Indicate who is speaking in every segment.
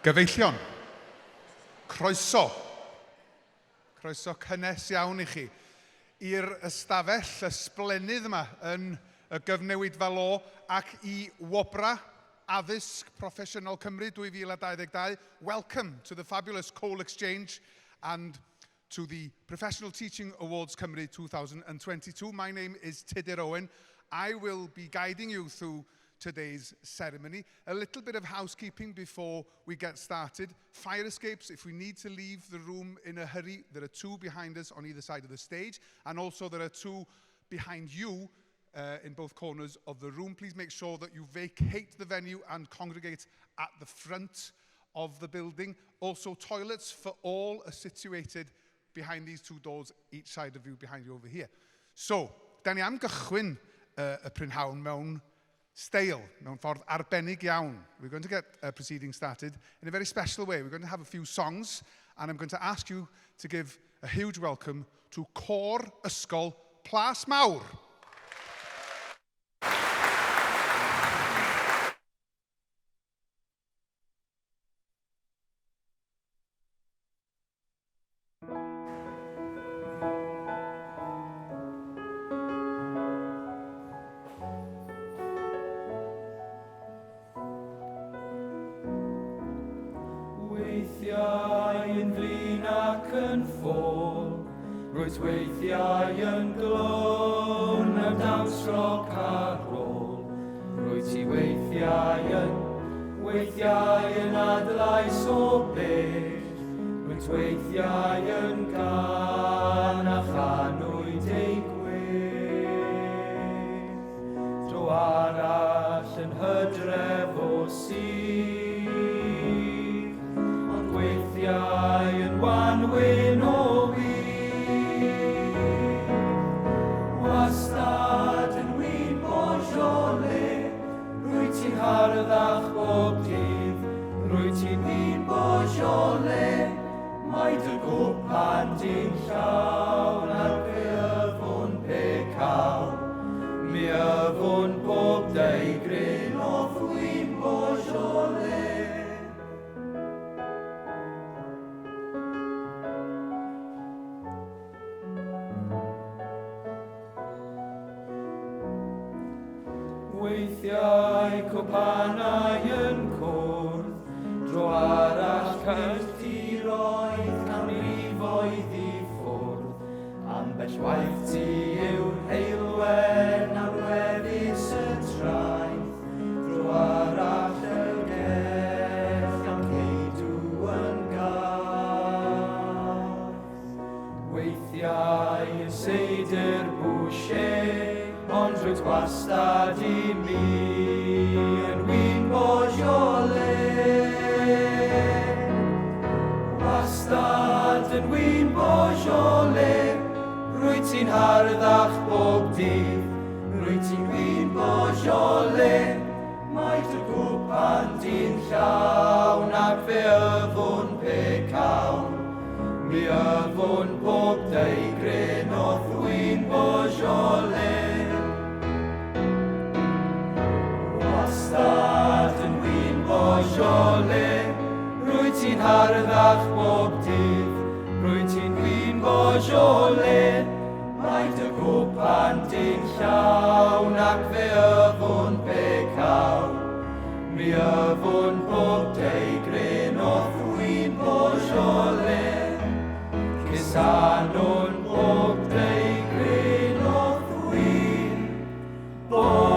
Speaker 1: Gyfeillion, croeso cynnes iawn I chi i'r ystafell ysblenydd yma yn y gyfnewid fel o ac I Wobra Addysg Proffesiynol Cymru 2022. Welcome to the fabulous Coal Exchange and to the Professional Teaching Awards Cymru 2022. My name is Tudur Owen. I will be guiding you through today's ceremony. A little bit of housekeeping before we get started. Fire escapes, if we need to leave the room in a hurry, there are two behind us on either side of the stage, and also there are two behind you in both corners of the room. Please make sure that you vacate the venue and congregate at the front of the building. Also, toilets for all are situated behind these two doors, each side of you, behind you over here. So, da ni am gychwyn y prynhawn mewn style, mewn ffordd arbennig iawn. We're going to get proceedings started in a very special way. We're going to have a few songs, and I'm going to ask you to give a huge welcome to Cor Ysgol Plas Mawr.
Speaker 2: Weithiau yn glôn am dawnsroc ar ôl. Rwyt ti weithiau yn adlais o beth. Rwyt weithiau yn gan a chanwyd ei gwyth. Dro arall yn hydref o sydd. Ond weithiau yn wanwyn o wastad yn wyn bosiole, rwyt ti'n harddach bob dydd, rwyt ti'n wyn bosiole, mae dy gwpan di'n llawn ar fe yfwn pecaw. Mi yfwn bob deigryn o wyn bosiole. Weithiau cwpanau yn cwrdd, dro arall cyftiroedd canrifoedd I ffwrdd. Ambell waith ti yw'r heilwen ar weddill y traeth, dro arall y gell am ceidw yn garth. Weithiau yn seidr bwysau, ond rwyt wastad I mi yn wyn bosiole. Wastad yn wyn bosiole, rwyt ti'n harddach bob dydd, rwyt ti'n wyn bosiole, mae dy gwpan di'n llawn ac fe yfwn pecawn. Mi yfwn bob deigryn o wyn bosiole. Wastad yn wyn bosiole, rwyt ti'n harddach bob dydd, rwyt ti'n wyn bosiole, mae dy gwpan di'n llawn ac fe yfwn pecaw. Mi yfwn bob deigryn o wyn bosiole, cysanwn bob deigryn o wyn bosiole.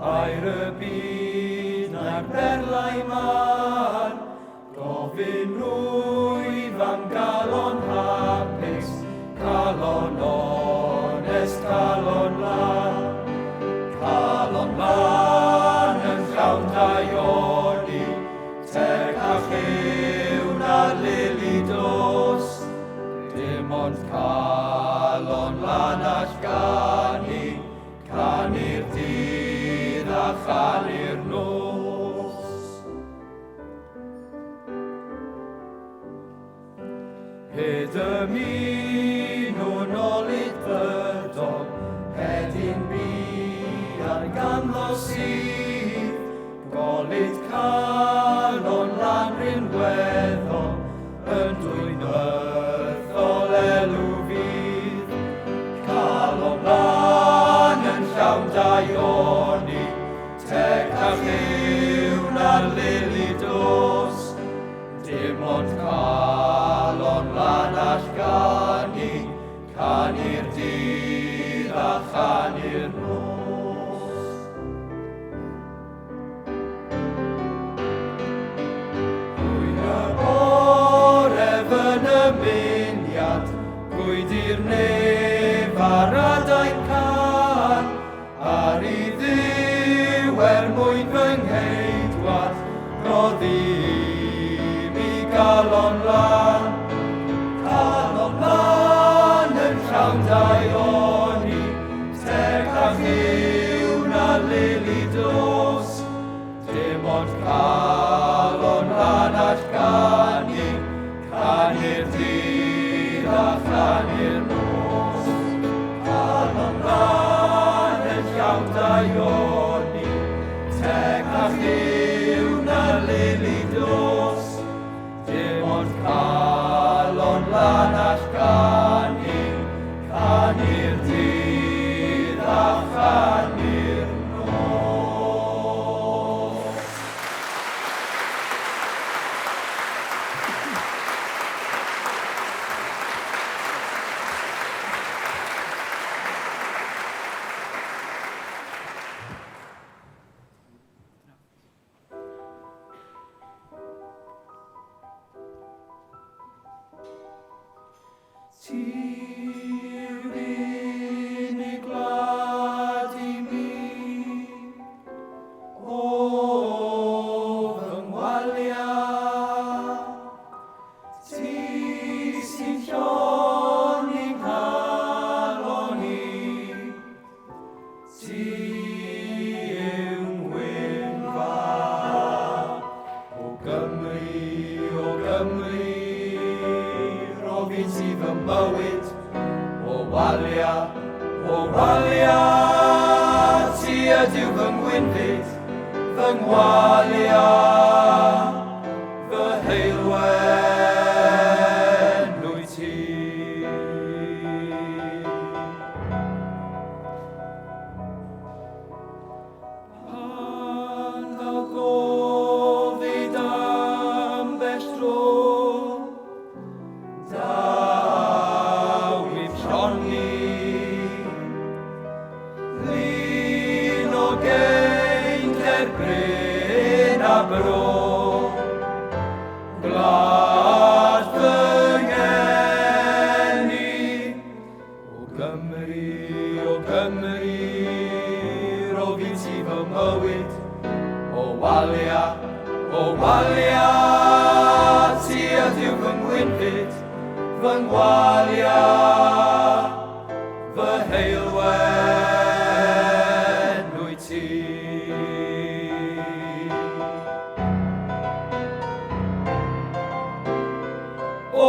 Speaker 2: A'r y byd na'r berlau man, gofyn rwyf am galon hapus, calon honest, calon lan yn llawn ond calon lan allgani, canu'r dydd a chanu'r nos. Hyd ymunwn olid bydol, hedyn bu ar ganddo sydd, golid calon lan rinweddol, yn dwy'n wythol elw fydd. Calon lan yn llawn daioni, teg a lliwn ar lili dos, dim ond calon lan allgani, canu'r dydd a chanu'r nos. Hwy'n y bore fy'n ymuniad, gwyd i'r nef ar adain can, ar I ddiw mwyn fy ngheidwad, roddim I galon lan. Calon lan yn llawn daioni, teg a lliwn a lili dos, dim ond calon lan allgani, canu'r dydd a chanu'r nos. Calon lan yn llawn daioni, teg a lliwn a lili dos, dim ond calon lan allgani, canu'r dydd a chanu'r nos. Ti'r unig gwlad I mi, o fy ngwaliau. Ti sy'n llon I nghalon I, ti yw'n wynfa. O Gymru, rofi ti fy mywyd, o walia, ti ydyw fy ngwynfyd, fy ngwalia, fy heilwen wyt ti. Pan ddaw gofid ambell dro, daw I'm sionni, lun o geint erbyn a bro, gwlad fy ngeni. O Gymru, rofi ti fy mywyd, o walia, ti ydyw fy ngwynfyd, fy ngwalia, fy heilwen wyt ti. O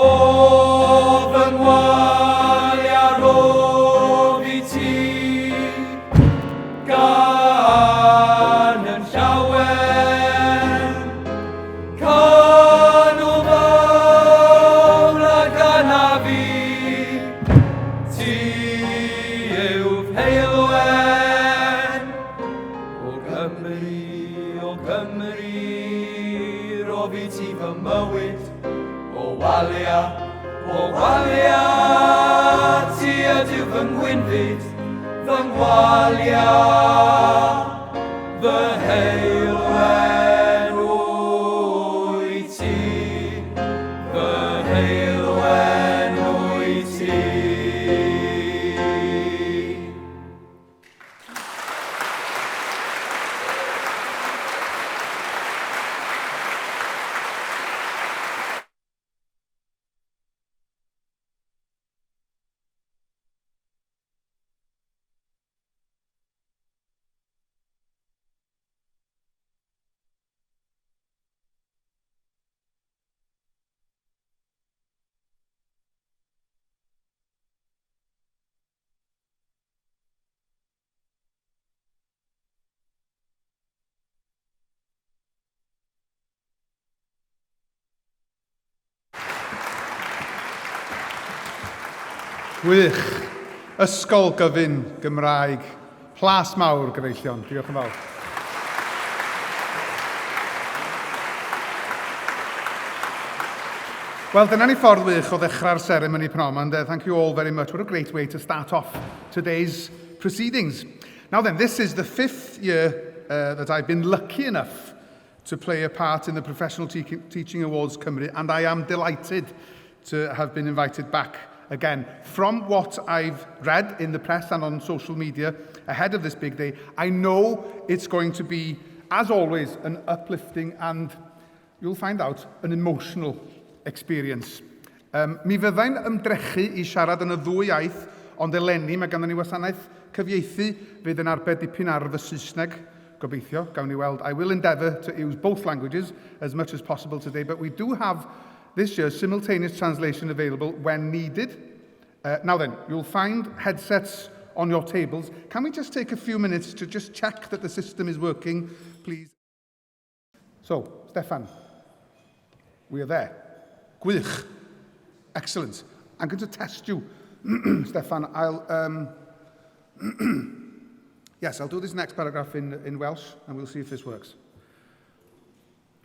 Speaker 2: fy ngwalia, rofi ti, gan yn llawen, can o fawr ac anafu, ti yw heilwen. O Gymru, rofi ti fy mywyd, o walia, ti ydyw fy ngwynfyd, fy ngwalia, fy heilwen wyt ti, fy heilwen wyt ti.
Speaker 1: Gwych. Ysgol gyfun Gymraeg. Plas mawr, gyfeillion. Diolch yn fawr. Well, dyna ni ffordd wych o ddechrau'r ceremony prom, and thank you all very much. What a great way to start off today's proceedings. Now then, this is the 5th year that I've been lucky enough to play a part in the Professional Teaching Awards Cymru, and I am delighted to have been invited back again. From what I've read in the press and on social media ahead of this big day, I know it's going to be, as always, an uplifting and, you'll find out, an emotional experience. Mi fyddai'n ymdrechu I siarad yn y ddwy iaith, ond eleni mae ganddo ni wasanaeth cyfieithu fydd yn arbed dipyn ar fy Saesneg, gobeithio, gawn ni weld. I will endeavour to use both languages as much as possible today, but we do have this year simultaneous translation available when needed. Now then, you'll find headsets on your tables. Can we just take a few minutes to just check that the system is working, please? So, Stefan, we are there. Gwych. Excellent. I'm going to test you, Stefan. Yes, I'll do this next paragraph in Welsh, and we'll see if this works.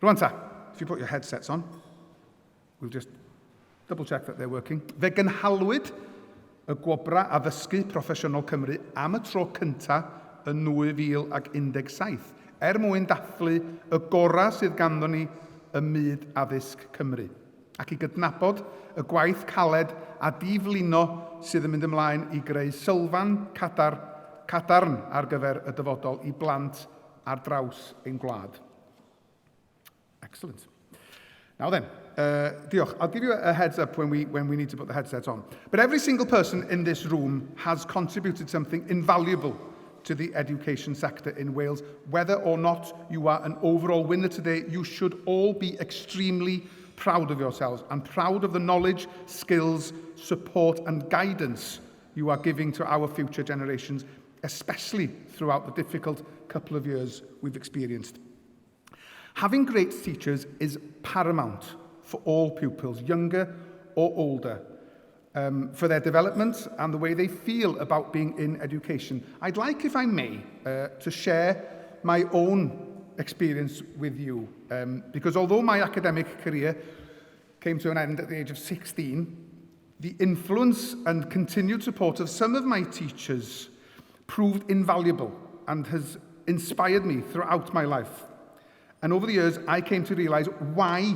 Speaker 1: Rwan ta, if you put your headsets on, we'll just double check that they're working. Fe gynhalwyd y gwobra addysgu proffesiynol Cymru am y tro cyntaf yn 2017, mwyn dathlu y gorau sydd ganddo ni y myd addysg Cymru, ac I gydnabod y gwaith caled a diflino sydd yn mynd ymlaen I greu sylfan cadarn ar gyfer y dyfodol I blant ar draws ein gwlad. Excellent. Now then, diolch. I'll give you a heads up when we need to put the headsets on. But every single person in this room has contributed something invaluable to the education sector in Wales. Whether or not you are an overall winner today, you should all be extremely proud of yourselves and proud of the knowledge, skills, support and guidance you are giving to our future generations, especially throughout the difficult couple of years we've experienced. Having great teachers is paramount for all pupils, younger or older, for their development and the way they feel about being in education. I'd like, if I may, to share my own experience with you, because although my academic career came to an end at the age of 16, the influence and continued support of some of my teachers proved invaluable and has inspired me throughout my life. And over the years, I came to realise why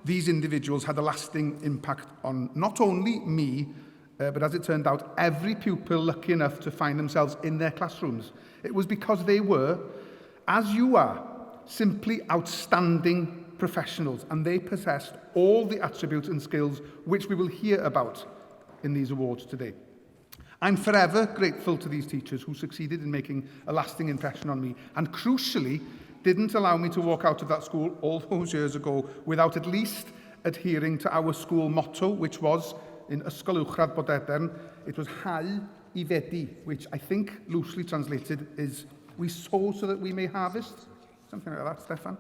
Speaker 1: these individuals had a lasting impact on not only me, but as it turned out, every pupil lucky enough to find themselves in their classrooms. It was because they were, as you are, simply outstanding professionals, and they possessed all the attributes and skills which we will hear about in these awards today. I'm forever grateful to these teachers who succeeded in making a lasting impression on me, and crucially, didn't allow me to walk out of that school all those years ago without at least adhering to our school motto, which was, in Ysgol Uwchradd Bodedern, it was hau I fedi, which I think loosely translated is, we sow so that we may harvest. Something like that, Stefan.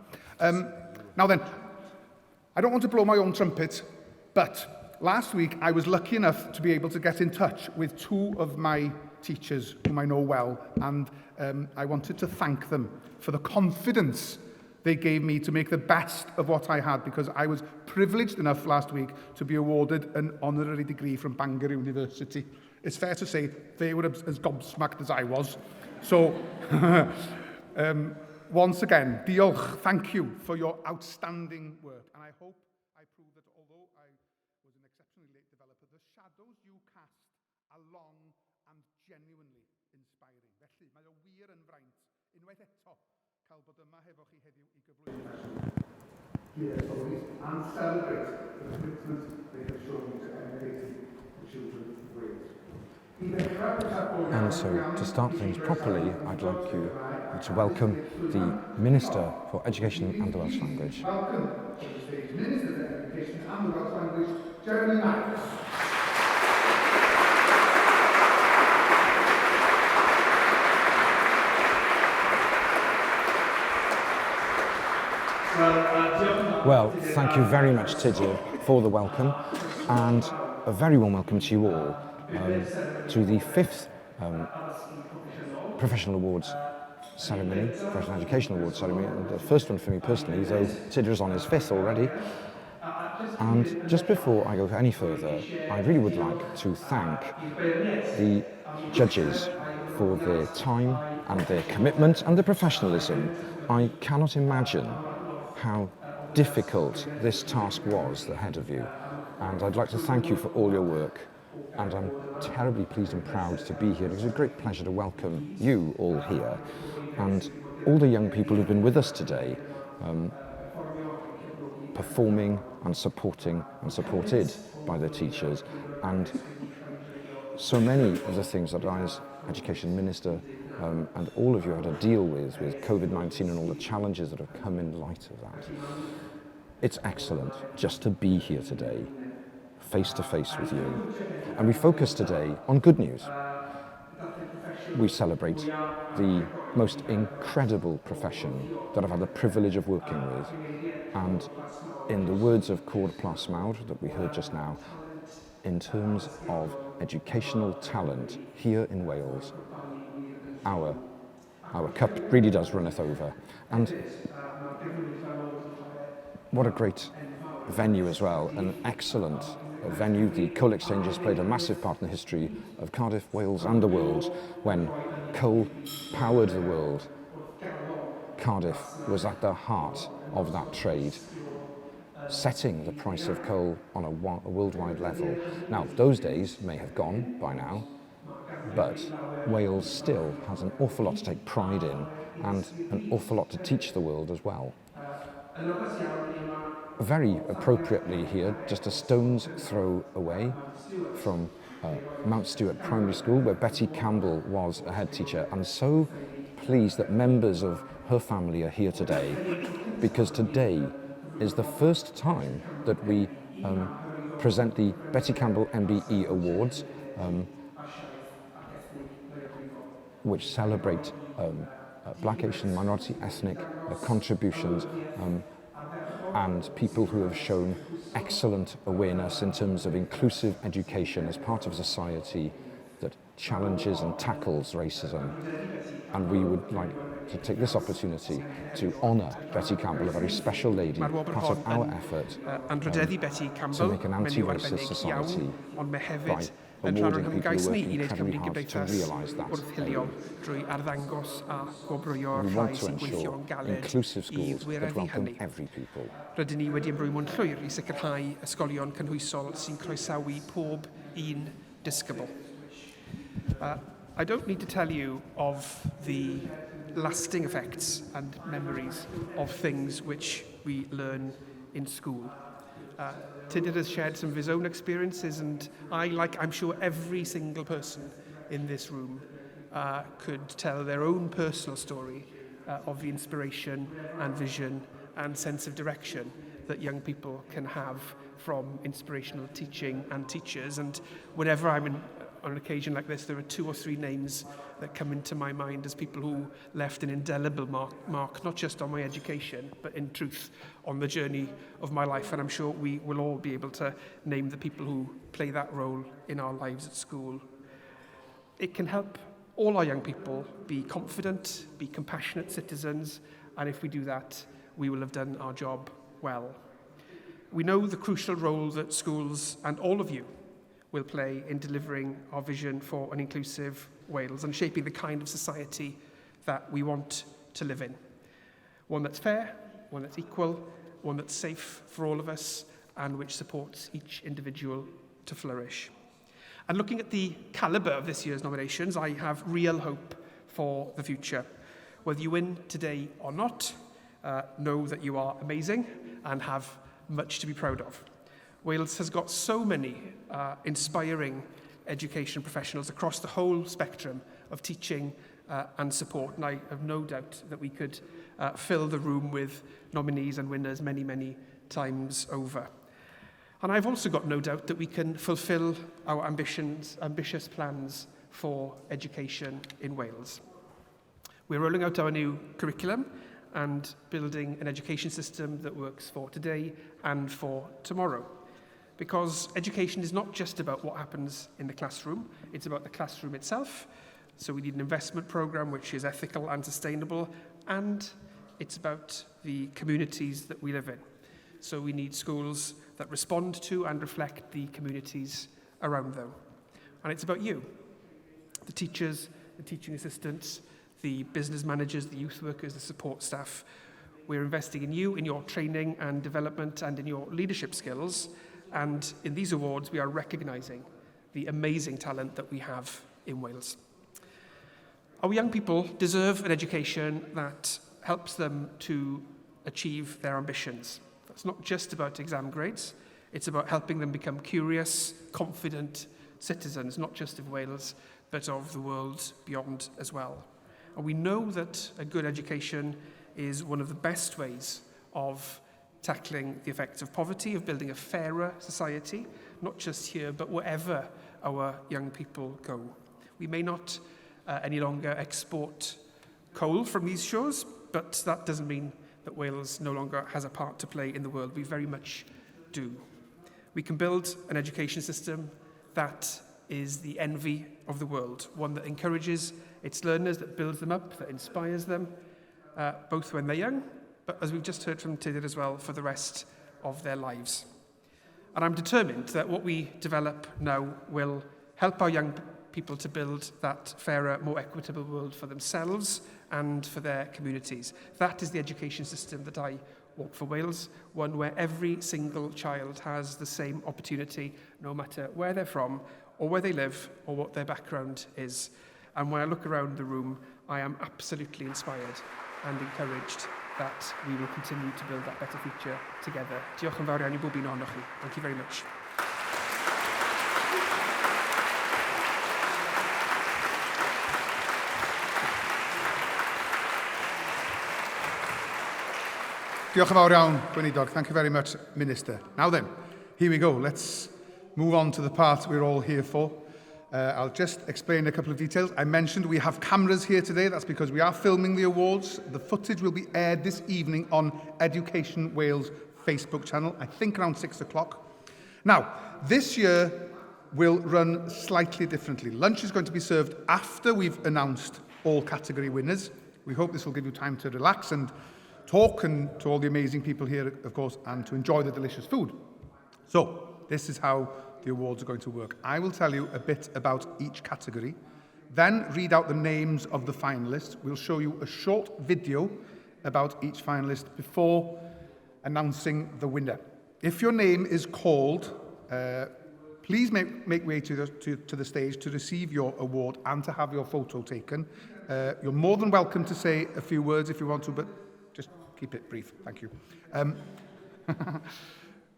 Speaker 1: Now then, I don't want to blow my own trumpet, but last week I was lucky enough to be able to get in touch with two of my teachers whom I know well, and I wanted to thank them for the confidence they gave me to make the best of what I had, because I was privileged enough last week to be awarded an honorary degree from Bangor University. It's fair to say they were as gobsmacked as I was. So, once again, diolch, thank you for your outstanding work. And I hope I proved that although I was an exceptionally late developer, the shadows you cast are long and genuinely inspiring. Felly, mae o wir yn fraint, unwaith eto, cael bod yma hefo chi heddiw I gyflwyno Hear stories and celebrate the commitment they have shown to educating the children of Wales.
Speaker 3: And so, to start things properly, I'd like you to welcome the Minister for Education and the Welsh Language.
Speaker 1: Welcome to the stage, Minister for Education and the Welsh Language, Jeremy Marks.
Speaker 3: Well, thank you very much, Tudur, for the welcome, and a very warm welcome to you all. to the 5th Professional Awards ceremony, Professional Education Awards ceremony, and the first one for me personally, though Tidder's on his 5th already. And just before I go any further, I really would like to thank the judges for their time and their commitment and their professionalism. I cannot imagine how difficult this task was ahead of you, and I'd like to thank you for all your work, and I'm terribly pleased and proud to be here. It's a great pleasure to welcome you all here and all the young people who've been with us today, performing and supporting and supported by their teachers, and so many of the things that I as Education Minister and all of you had to deal with COVID-19 and all the challenges that have come in light of that. It's excellent just to be here today, face to face with you. And we focus today on good news. We celebrate the most incredible profession that I've had the privilege of working with. And in the words of Cwrdd Plasmawr that we heard just now, in terms of educational talent here in Wales, our cup really does runneth over. And what a great venue as well, an excellent venue. The coal exchange has played a massive part in the history of Cardiff, Wales and the world. When coal powered the world, Cardiff was at the heart of that trade, setting the price of coal on a worldwide level. Now, those days may have gone by now, but Wales still has an awful lot to take pride in and an awful lot to teach the world as well. Very appropriately here, just a stone's throw away from Mount Stewart Primary School, where Betty Campbell was a head teacher. I'm so pleased that members of her family are here today, because today is the first time that we present the Betty Campbell MBE Awards, which celebrate Black, Asian, minority ethnic contributions and people who have shown excellent awareness in terms of inclusive education as part of society that challenges and tackles racism. And we would like to take this opportunity to honour Betty Campbell, a very special lady, part of our effort to make an anti-racist society by awarding people who work incredibly hard to realise that. We want to ensure inclusive schools that welcome every people.
Speaker 4: Rydyn ni wedi ymrwymo'n llwyr i sicrhau ysgolion cynhwysol sy'n croesawu pob un disgybl. I don't need to tell you of the lasting effects and memories of things which we learn in school. Tudur has shared some of his own experiences, and I'm sure every single person in this room could tell their own personal story of the inspiration and vision and sense of direction that young people can have from inspirational teaching and teachers. And whenever I'm on an occasion like this, there are 2 or 3 names that come into my mind as people who left an indelible mark, not just on my education, but in truth on the journey of my life. And I'm sure we will all be able to name the people who play that role in our lives at school. It can help all our young people be confident, be compassionate citizens, and if we do that, we will have done our job well. We know the crucial role that schools and all of you will play in delivering our vision for an inclusive Wales and shaping the kind of society that we want to live in. One that's fair, one that's equal, one that's safe for all of us, and which supports each individual to flourish. And looking at the calibre of this year's nominations, I have real hope for the future. Whether you win today or not, know that you are amazing and have much to be proud of. Wales has got so many inspiring education professionals across the whole spectrum of teaching and support, and I have no doubt that we could fill the room with nominees and winners many, many times over. And I've also got no doubt that we can fulfil our ambitious plans for education in Wales. We're rolling out our new curriculum and building an education system that works for today and for tomorrow. because education is not just about what happens in the classroom, it's about the classroom itself. So we need an investment programme which is ethical and sustainable, and it's about the communities that we live in. So we need schools that respond to and reflect the communities around them. And it's about you, the teachers, the teaching assistants, the business managers, the youth workers, the support staff. We're investing in you, in your training and development and in your leadership skills. And in these awards, we are recognising the amazing talent that we have in Wales. Our young people deserve an education that helps them to achieve their ambitions. That's not just about exam grades, it's about helping them become curious, confident citizens, not just of Wales, but of the world beyond as well. And we know that a good education is one of the best ways of tackling the effects of poverty, of building a fairer society, not just here, but wherever our young people go. We may not any longer export coal from these shores, but that doesn't mean that Wales no longer has a part to play in the world. We very much do. We can build an education system that is the envy of the world, one that encourages its learners, that builds them up, that inspires them, both when they're young, but as we've just heard from Tydir as well, for the rest of their lives. And I'm determined that what we develop now will help our young people to build that fairer, more equitable world for themselves and for their communities. That is the education system that I want for Wales, one where every single child has the same opportunity, no matter where they're from, or where they live, or what their background is. And when I look around the room, I am absolutely inspired and encouraged that we will continue to build that better future together. Diolch yn fawr iawn I bob un ohonoch chi. Thank you very much.
Speaker 1: Diolch yn fawr iawn, Gweinidog. Thank you very much, Minister. Now then, here we go. Let's move on to the part we're all here for. I'll just explain a couple of details. I mentioned we have cameras here today. That's because we are filming the awards. The footage will be aired this evening on Education Wales Facebook channel, I think around 6 o'clock. Now, this year will run slightly differently. Lunch is going to be served after we've announced all category winners. We hope this will give you time to relax and talk, and to all the amazing people here, of course, and to enjoy the delicious food. So, this is how the awards are going to work. I will tell you a bit about each category, then read out the names of the finalists. We'll show you a short video about each finalist before announcing the winner. If your name is called, please make way to the stage to receive your award and to have your photo taken. You're more than welcome to say a few words if you want to, but just keep it brief. Thank you.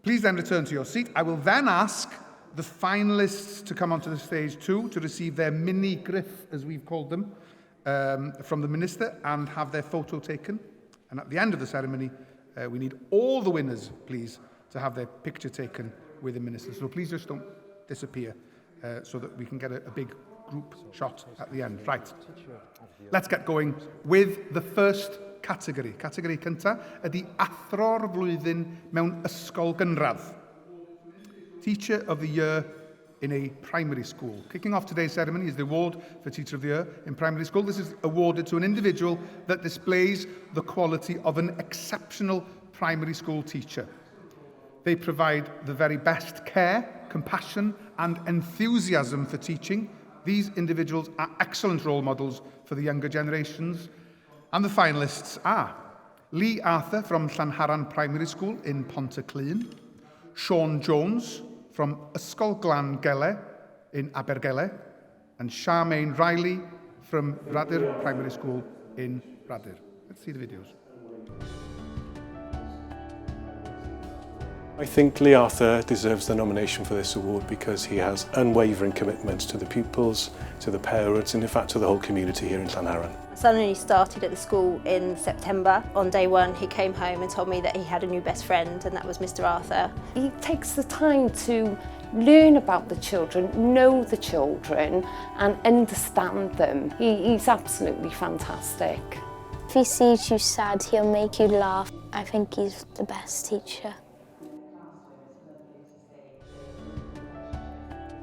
Speaker 1: Please then return to your seat. I will then ask the finalists to come onto the stage too, to receive their mini griff, as we've called them, from the Minister, and have their photo taken. And at the end of the ceremony, we need all the winners, please, to have their picture taken with the Minister. So please just don't disappear, so that we can get a big group shot at the end. Right. Let's get going with the first category. Category cynta ydy Athro'r Flwyddyn mewn ysgol gynradd. Teacher of the Year in a primary school. Kicking off today's ceremony is the award for Teacher of the Year in primary school. This is awarded to an individual that displays the quality of an exceptional primary school teacher. They provide the very best care, compassion, and enthusiasm for teaching. These individuals are excellent role models for the younger generations. And the finalists are Lee Arthur from Llanharan Primary School in Pontyclun, Sean Jones from Ysgol Glan Gele in Abergele, and Charmaine Riley from Radyr Primary School in Radyr. Let's see the videos.
Speaker 5: I think Lee Arthur deserves the nomination for this award because he has unwavering commitments to the pupils, to the parents, and in fact to the whole community here in Llanharan.
Speaker 6: My son only started at the school in September. On day one, he came home and told me that he had a new best friend, and that was Mr. Arthur.
Speaker 7: He takes the time to learn about the children, know the children, and understand them. He's absolutely fantastic.
Speaker 8: If he sees you sad, he'll make you laugh. I think he's the best teacher.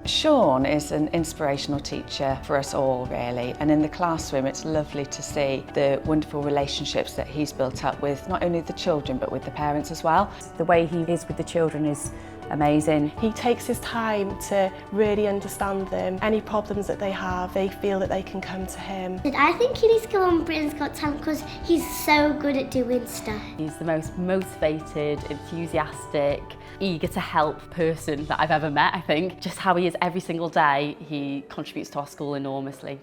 Speaker 9: Sean is an inspirational teacher for us all, really, and in the classroom it's lovely to see the wonderful relationships that he's built up with not only the children but with the parents as well.
Speaker 10: The way he is with the children is amazing.
Speaker 11: He takes his time to really understand them. Any problems that they have, they feel that they can come to him.
Speaker 8: I think he needs to go on Britain's Got Talent because he's so good at doing stuff.
Speaker 12: He's the most motivated, enthusiastic, eager to help person that I've ever met, I think. Just how he is every single day, he contributes to our school enormously.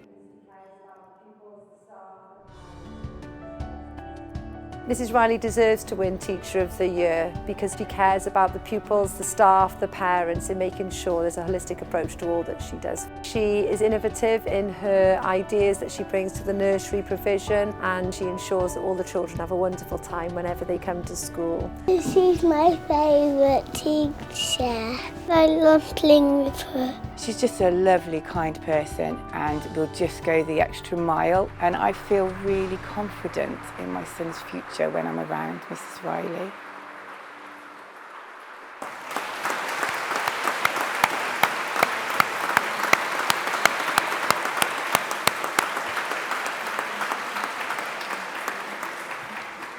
Speaker 7: Mrs Riley deserves to win Teacher of the Year because she cares about the pupils, the staff, the parents, and making sure there's a holistic approach to all that she does. She is innovative in her ideas that she brings to the nursery provision, and she ensures that all the children have a wonderful time whenever they come to school.
Speaker 8: She's my favourite teacher. I love playing with her.
Speaker 13: She's just a lovely, kind person and will just go the extra mile, and I feel really confident in my son's future when I'm around Mrs Riley.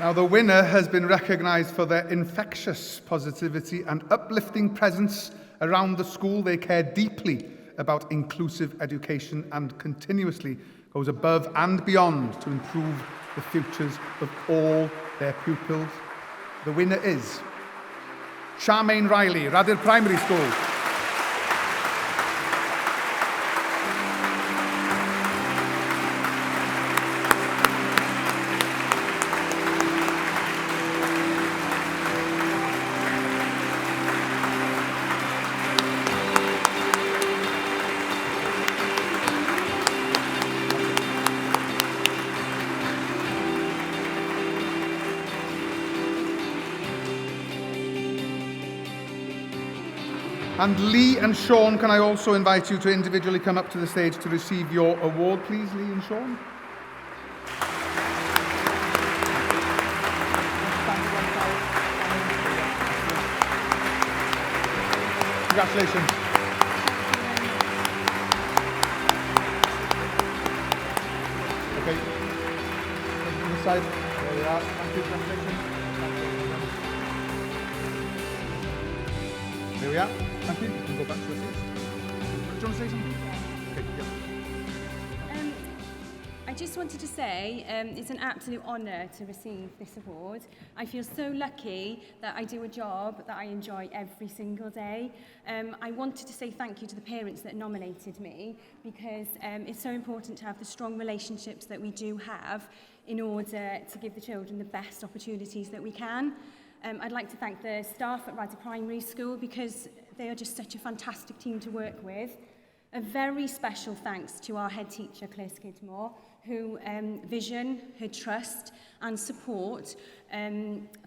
Speaker 1: Now, the winner has been recognised for their infectious positivity and uplifting presence around the school. They care deeply about inclusive education and continuously goes above and beyond to improve the futures of all their pupils. The winner is Charmaine Riley, Radyr Primary School. And Lee and Sean, can I also invite you to individually come up to the stage to receive your award, please, Lee and Sean? Congratulations. Okay. On this side. There we are. Thank you. Congratulations. There we are. Thank you. You can go back to your seats. Do you want to say something? Okay, yeah.
Speaker 14: I just wanted to say it's an absolute honour to receive this award. I feel so lucky that I do a job that I enjoy every single day. I wanted to say thank you to the parents that nominated me because it's so important to have the strong relationships that we do have in order to give the children the best opportunities that we can. I'd like to thank the staff at Radyr Primary School because they are just such a fantastic team to work with. A very special thanks to our head teacher, Claire Skidmore, who vision, her trust and support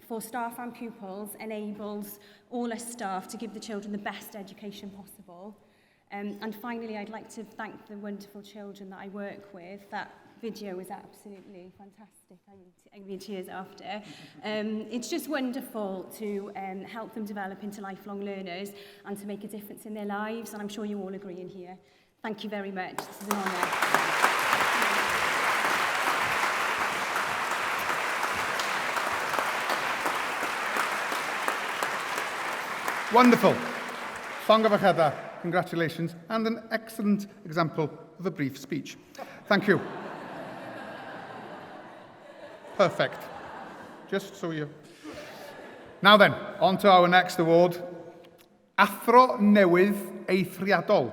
Speaker 14: for staff and pupils enables all us staff to give the children the best education possible. And finally, I'd like to thank the wonderful children that I work with. That video was absolutely fantastic. I'm in tears after. It's just wonderful to help them develop into lifelong learners and to make a difference in their lives. And I'm sure you all agree in here. Thank you very much. This is an honour.
Speaker 1: Wonderful. Song of a Heather. Congratulations. And an excellent example of a brief speech. Thank you. Perfect. Just so you... Now then, on to our next award. Athro Newydd Eithriadol.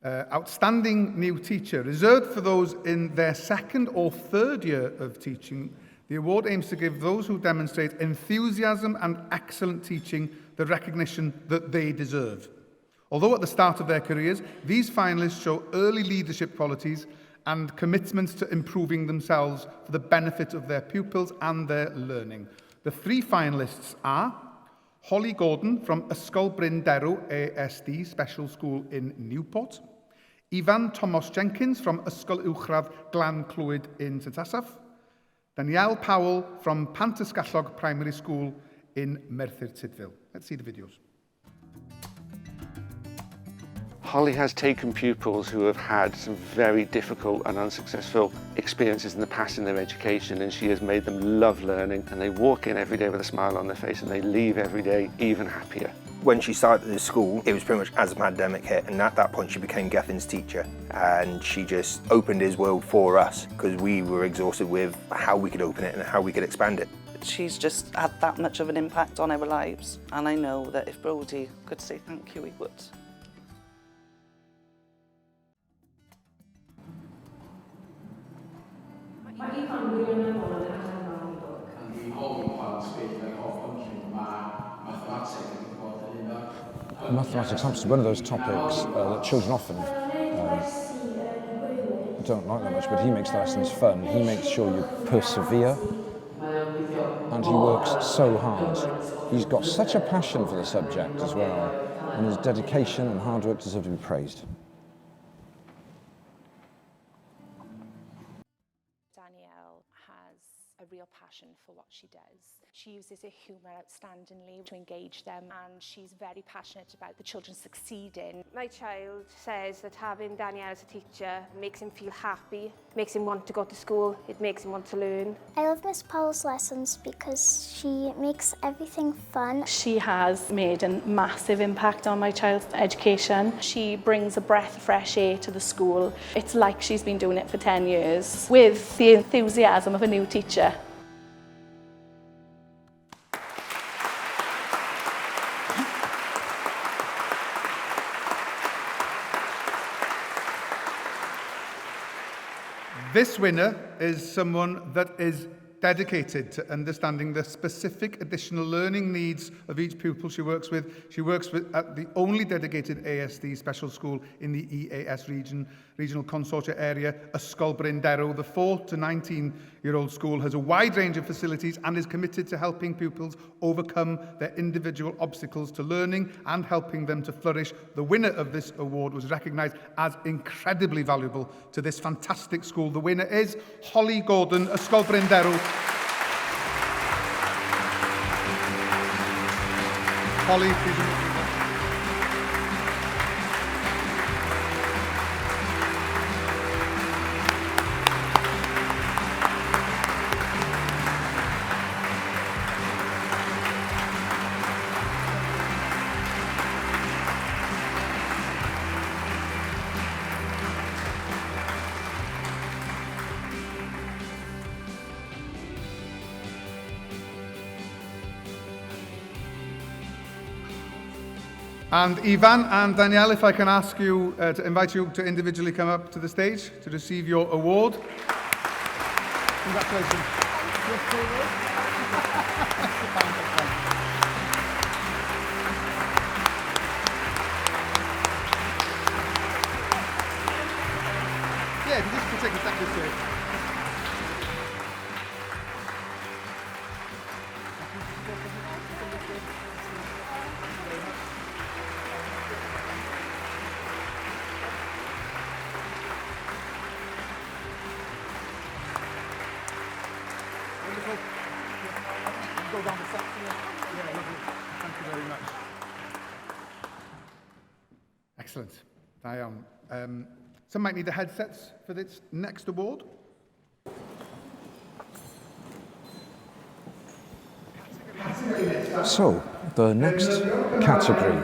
Speaker 1: Outstanding New Teacher. Reserved for those in their second or third year of teaching, the award aims to give those who demonstrate enthusiasm and excellent teaching the recognition that they deserve. Although at the start of their careers, these finalists show early leadership qualities and commitments to improving themselves for the benefit of their pupils and their learning. The three finalists are Holly Gordon from Ysgol Bryn Derw ASD Special School in Newport, Ifan Thomas Jenkins from Ysgol Uwchradd Glan Clwyd in St Asaph, Danielle Powell from Pantasgallog Primary School in Merthyr Tydfil. Let's see the videos.
Speaker 15: Holly has taken pupils who have had some very difficult and unsuccessful experiences in the past in their education, and she has made them love learning, and they walk in every day with a smile on their face and they leave every day even happier.
Speaker 16: When she started at the school, it was pretty much as the pandemic hit, and at that point she became Gethin's teacher, and she just opened his world for us because we were exhausted with how we could open it and how we could expand it.
Speaker 17: She's just had that much of an impact on our lives, and I know that if Brodie could say thank you, he would.
Speaker 3: Mathematics happens to be one of those topics that children often don't like that much, but he makes the lessons fun. He makes sure you persevere, and he works so hard. He's got such a passion for the subject as well, and his dedication and hard work deserve to be praised.
Speaker 18: Danielle has a real passion for what she does. She uses her humour outstandingly to engage them, and she's very passionate about the children succeeding.
Speaker 19: My child says that having Danielle as a teacher makes him feel happy, makes him want to go to school, it makes him want to learn.
Speaker 8: I love Miss Powell's lessons because she makes everything fun.
Speaker 11: She has made a massive impact on my child's education. She brings a breath of fresh air to the school. It's like she's been doing it for 10 years with the enthusiasm of a new teacher.
Speaker 1: This winner is someone that is dedicated to understanding the specific additional learning needs of each pupil she works with. She works with at the only dedicated ASD special school in the EAS regional consortia area, Ysgol Bryn Derw. The 4 to 19-year-old school has a wide range of facilities and is committed to helping pupils overcome their individual obstacles to learning and helping them to flourish. The winner of this award was recognised as incredibly valuable to this fantastic school. The winner is Holly Gordon, Ysgol Bryn Derw. Holly, please. And Ivan and Danielle, if I can ask you to invite you to individually come up to the stage to receive your award. Congratulations. Yeah, if you just take a step this way. Go down the steps. Yeah, lovely. Thank you very much. Excellent. Diane. Some might need the headsets for this next award.
Speaker 3: So, the next category,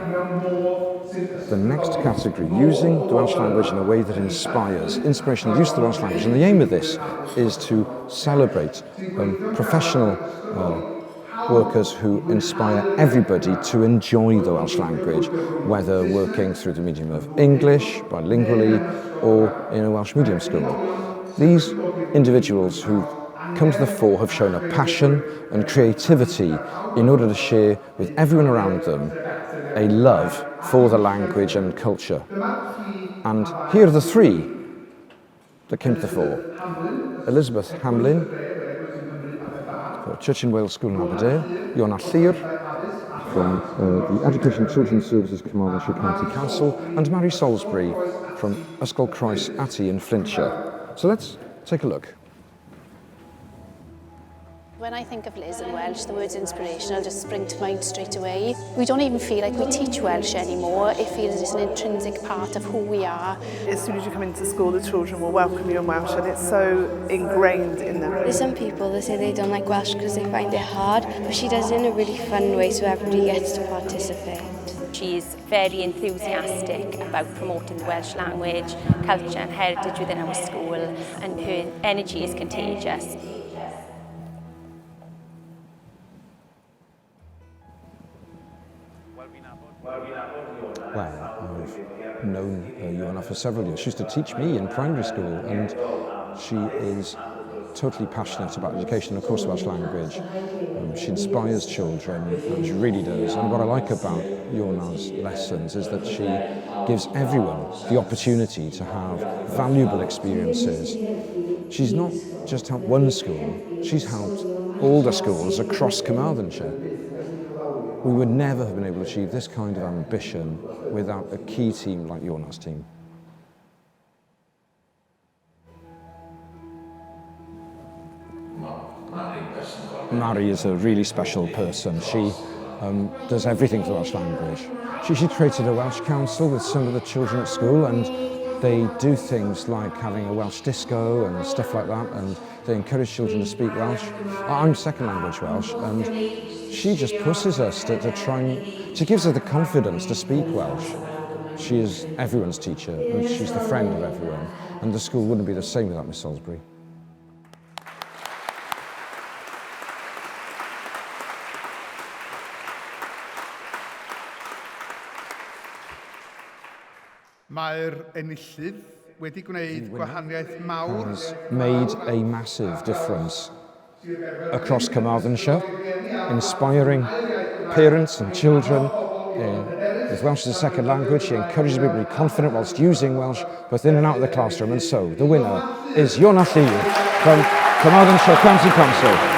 Speaker 3: using the Welsh language in a way that inspires, inspirational use of the Welsh language. And the aim of this is to celebrate professional workers who inspire everybody to enjoy the Welsh language, whether working through the medium of English, bilingually, or in a Welsh medium school. These individuals who come to the fore have shown a passion and creativity in order to share with everyone around them a love for the language and culture. And here are the three that came to the fore. Elizabeth Hamlin, for Church in Wales School in Aberdare, Iona Llyr, from the Education and Children's Services Carmarthenshire County Council, and Mary Salisbury from Ysgol Croes Ati in Flintshire. So let's take a look.
Speaker 20: When I think of Liz in Welsh, the words inspirational just spring to mind straight away. We don't even feel like we teach Welsh anymore. It feels it's an intrinsic part of who we are.
Speaker 21: As soon as you come into school, the children will welcome you in Welsh, and it's so ingrained in them.
Speaker 22: There's some people that say they don't like Welsh because they find it hard, but she does it in a really fun way so everybody gets to participate.
Speaker 23: She's very enthusiastic about promoting the Welsh language, culture and heritage within our school, and her energy is contagious.
Speaker 3: Well, I've known Iona for several years. She used to teach me in primary school, and she is totally passionate about education and of course Welsh language. She inspires children, and she really does. And what I like about Iona's lessons is that she gives everyone the opportunity to have valuable experiences. She's not just helped one school, she's helped all the schools across Carmarthenshire. We would never have been able to achieve this kind of ambition without a key team like Iona's team. Mary is a really special person. She does everything for the Welsh language. She created a Welsh council with some of the children at school, and they do things like having a Welsh disco and stuff like that, and they encourage children to speak Welsh. I'm second language Welsh, and she just pushes us to try and, she gives us the confidence to speak Welsh. She is everyone's teacher, and she's the friend of everyone, and the school wouldn't be the same without Miss Salisbury.
Speaker 1: Mae'r enillydd wedi gwneud gwahaniaeth mawr.
Speaker 3: Has made a massive difference across Carmarthenshire, inspiring parents and children with Welsh as a second language. She encourages people to be confident whilst using Welsh, both in and out of the classroom. And so, the winner is Iona Llyw from Carmarthenshire County Council.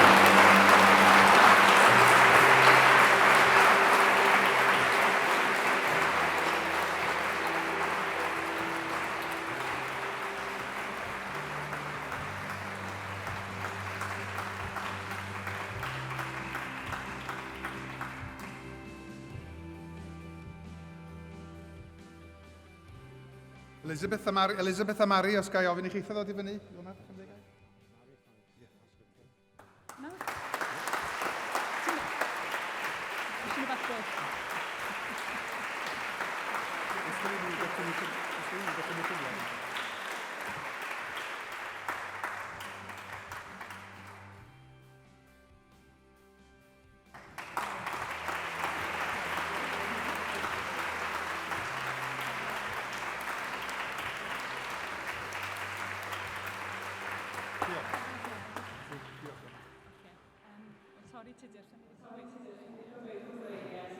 Speaker 1: Elizabeth Amari, os ga i ofyn i chi ddod i fyny?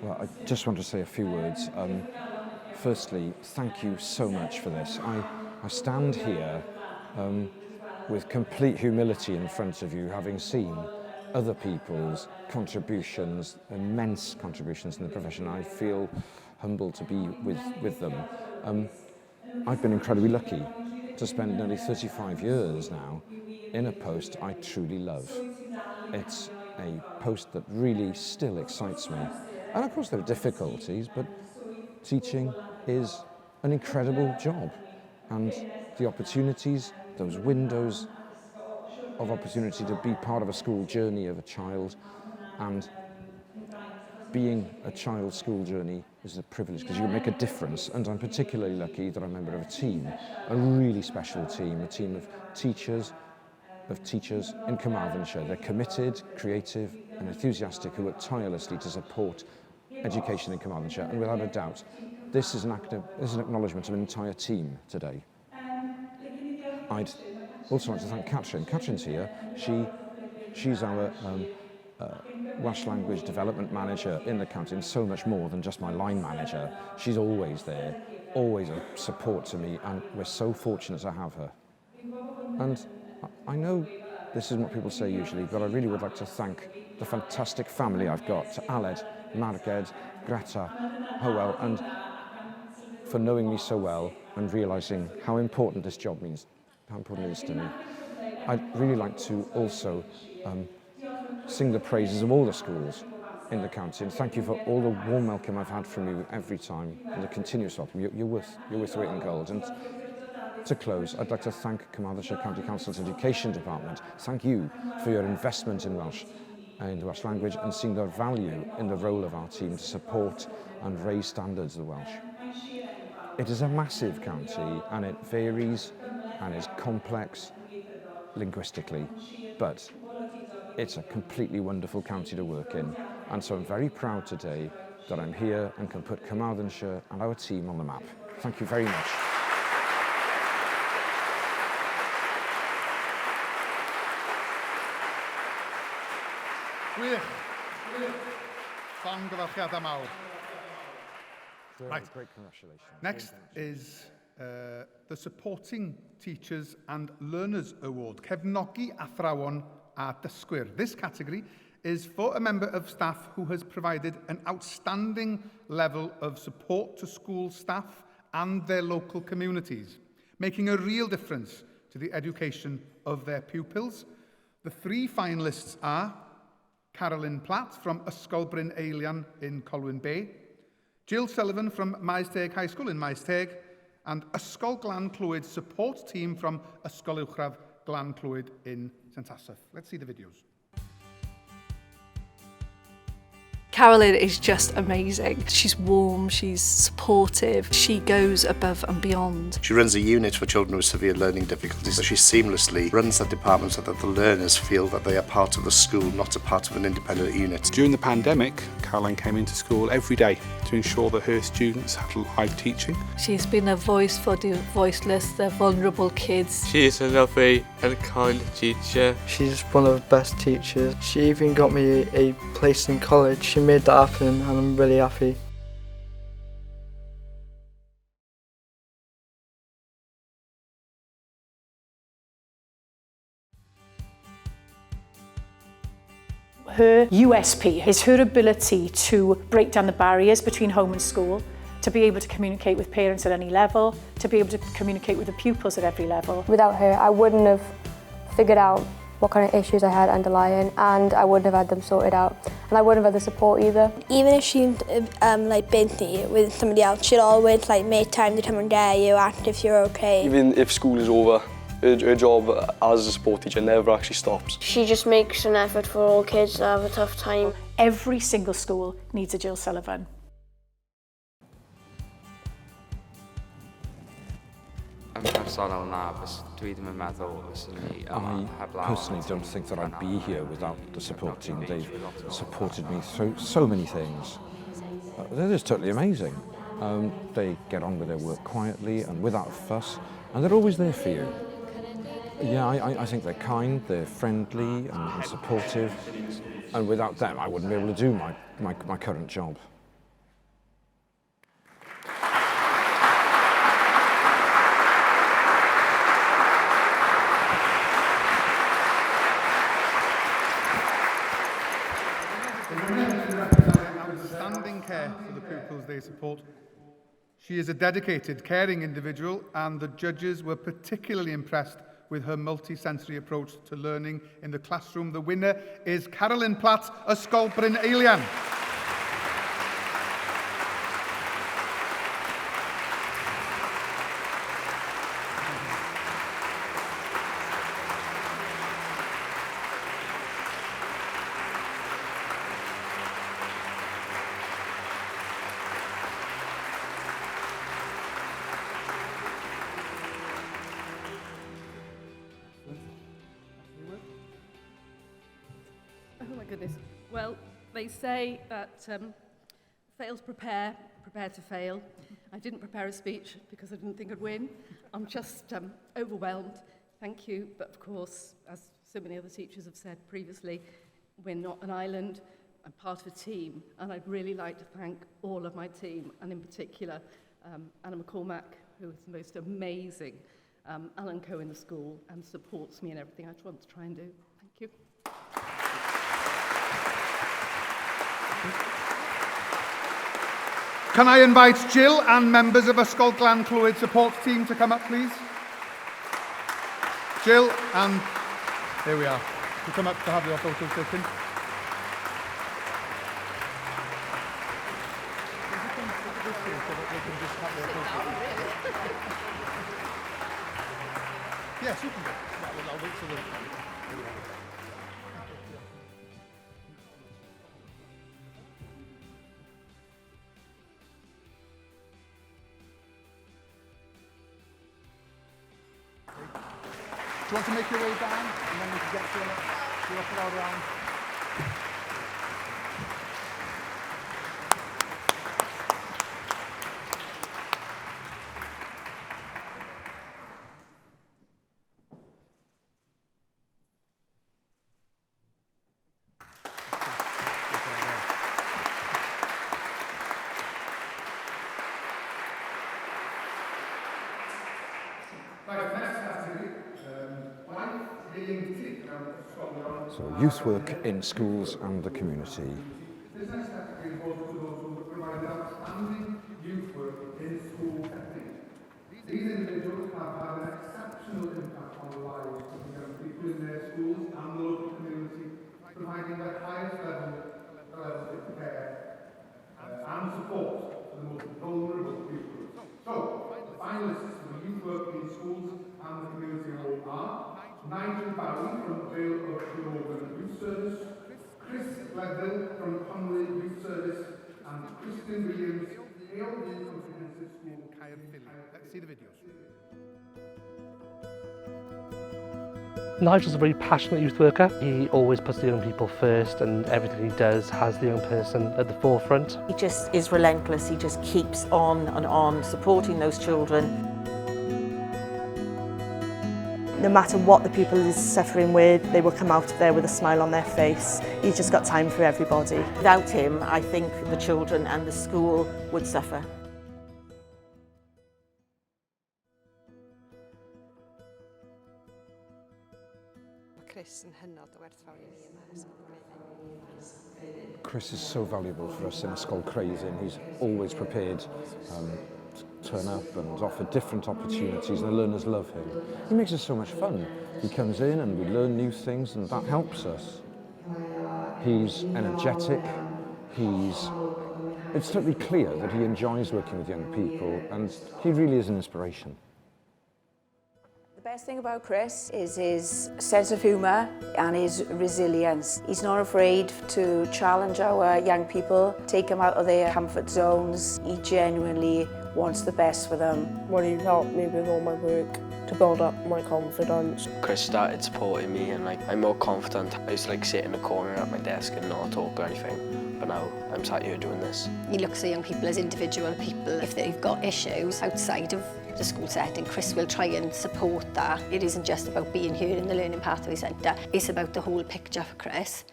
Speaker 3: Well, I just want to say a few words. Firstly, thank you so much for this. I stand here with complete humility in front of you, having seen other people's contributions, immense contributions in the profession. I feel humbled to be with them. I've been incredibly lucky to spend nearly 35 years now in a post I truly love. It's a post that really still excites me. And of course there are difficulties, but teaching is an incredible job. And the opportunities, those windows of opportunity to be part of a school journey of a child, and being a child's school journey is a privilege because you can make a difference. And I'm particularly lucky that I'm a member of a team, a really special team, a team of teachers in Carmarthenshire. They're committed, creative and enthusiastic, who work tirelessly to support education in Carmarthenshire, and without a doubt this is an acknowledgement of an entire team today. I'd also like to thank Catherine. Catherine's here. She's our Welsh Language Development Manager in the county, and so much more than just my line manager. She's always there, always a support to me, and we're so fortunate to have her. And I know this isn't what people say usually, but I really would like to thank the fantastic family I've got, to Aled, Marged, Greta, Howell, and for knowing me so well and realising how important this job means, how important it is to me. I'd really like to also sing the praises of all the schools in the county, and thank you for all the warm welcome I've had from you every time, and the continuous welcome. You're worth weight in gold. And to close, I'd like to thank Carmarthenshire County Council's Education Department. Thank you for your investment in Welsh, in the Welsh language, and seeing the value in the role of our team to support and raise standards of the Welsh. It is a massive county, and it varies and is complex linguistically, but it's a completely wonderful county to work in, and so I'm very proud today that I'm here and can put Carmarthenshire and our team on the map. Thank you very much.
Speaker 1: Gwych. Llongyfarchiadau mawr. Right.
Speaker 3: Great congratulations.
Speaker 1: Next is the Supporting Teachers and Learners Award, Cefnogi Athrawon a Dysgwyr. This category is for a member of staff who has provided an outstanding level of support to school staff and their local communities, making a real difference to the education of their pupils. The three finalists are Carolyn Platt from Ysgol Bryn Eilian in Colwyn Bay, Jill Sullivan from Maesteg High School in Maesteg, and Ysgol Glan Clwyd support team from Ysgol Uwchradd Glan Clwyd in St Asaph. Let's see the videos.
Speaker 2: Carolyn is just amazing. She's warm, she's supportive, she goes above and beyond.
Speaker 4: She runs a unit for children with severe learning difficulties. She seamlessly runs that department so that the learners feel that they are part of the school, not a part of an independent unit.
Speaker 5: During the pandemic, Caroline came into school every day to ensure that her students had live teaching.
Speaker 2: She's been a voice for the voiceless, the vulnerable kids.
Speaker 24: She is a lovely and kind teacher.
Speaker 25: She's one of the best teachers. She even got me a place in college. She made that happen and I'm really happy.
Speaker 26: Her USP is her ability to break down the barriers between home and school, to be able to communicate with parents at any level, to be able to communicate with the pupils at every level.
Speaker 22: Without her, I wouldn't have figured out what kind of issues I had underlying, and I wouldn't have had them sorted out, and I wouldn't have had the support either.
Speaker 8: Even if she like busy with somebody else, she'll always like make time to come and get you, ask if you're okay.
Speaker 27: Even if school is over, her job as a sport teacher never actually stops.
Speaker 22: She just makes an effort for all kids that have a tough time.
Speaker 26: Every single school needs a Jill Sullivan.
Speaker 28: I
Speaker 3: personally don't think that I'd be here without the support team. They've supported me through so many things. They're just totally amazing. They get on with their work quietly and without fuss, and they're always there for you. Yeah, I think they're kind, they're friendly and supportive, and without them I wouldn't be able to do my current job.
Speaker 1: Outstanding care for the pupils they support. She is a dedicated, caring individual, and the judges were particularly impressed with her multi-sensory approach to learning in the classroom. The winner is Carolyn Platt, Ysgol Bryn Eilian.
Speaker 29: Oh my goodness. Well, they say that fail to prepare, prepare to fail. I didn't prepare a speech because I didn't think I'd win. I'm just overwhelmed. Thank you. But of course, as so many other teachers have said previously, we're not an island. I'm part of a team. And I'd really like to thank all of my team, and in particular, Anna McCormack, who is the most amazing Alan Co in the school and supports me in everything I want to try and do. Thank you.
Speaker 1: Can I invite Jill and members of Ysgol Glan Clwyd support team to come up, please? Jill, and here we are. to come up to have your photos taken. Yes, you can go. I'll wait for the... Do you want to make your way down and then we can get to your crowd around?
Speaker 3: So youth work in schools and the community.
Speaker 1: This next category goes to those who provide outstanding youth work in school setting. These individuals have had an exceptional impact on the lives of the young people in their schools and the local community, providing the highest level of care and support for the most vulnerable pupils. So, the finalists for youth work in schools and the community award are Nigel Bowie from Vale of Glamorgan Youth Service, Chris Gledhill from Conley Youth Service, and Kristen Williams, Hale Comprehensive School, Caerphilly. Let's see the videos.
Speaker 6: Nigel's a very passionate youth worker. He always puts the young people first, and everything he does has the young person at the forefront.
Speaker 7: He just is relentless. He just keeps on and on supporting those children. No matter what the pupil is suffering with, they will come out of there with a smile on their face. He's just got time for everybody. Without him, I think the children and the school would suffer.
Speaker 3: Chris is so valuable for us in Ysgol Crazy. He's always prepared to turn up and offer different opportunities, and the learners love him. He makes it so much fun. He comes in and we learn new things, and that helps us. He's energetic. It's totally clear that he enjoys working with young people, and he really is an inspiration.
Speaker 9: The best thing about Chris is his sense of humour and his resilience. He's not afraid to challenge our young people, take them out of their comfort zones. He genuinely wants the best for them.
Speaker 22: Well, he helped me with all my work to build up my confidence.
Speaker 24: Chris started supporting me, and I'm more confident. I used to sit in a corner at my desk and not talk or anything, but now I'm sat here doing this.
Speaker 10: He looks at young people as individual people. If they've got issues outside of the school setting, Chris will try and support that. It isn't just about being here in the Learning Pathway Centre, it's about the whole picture for Chris.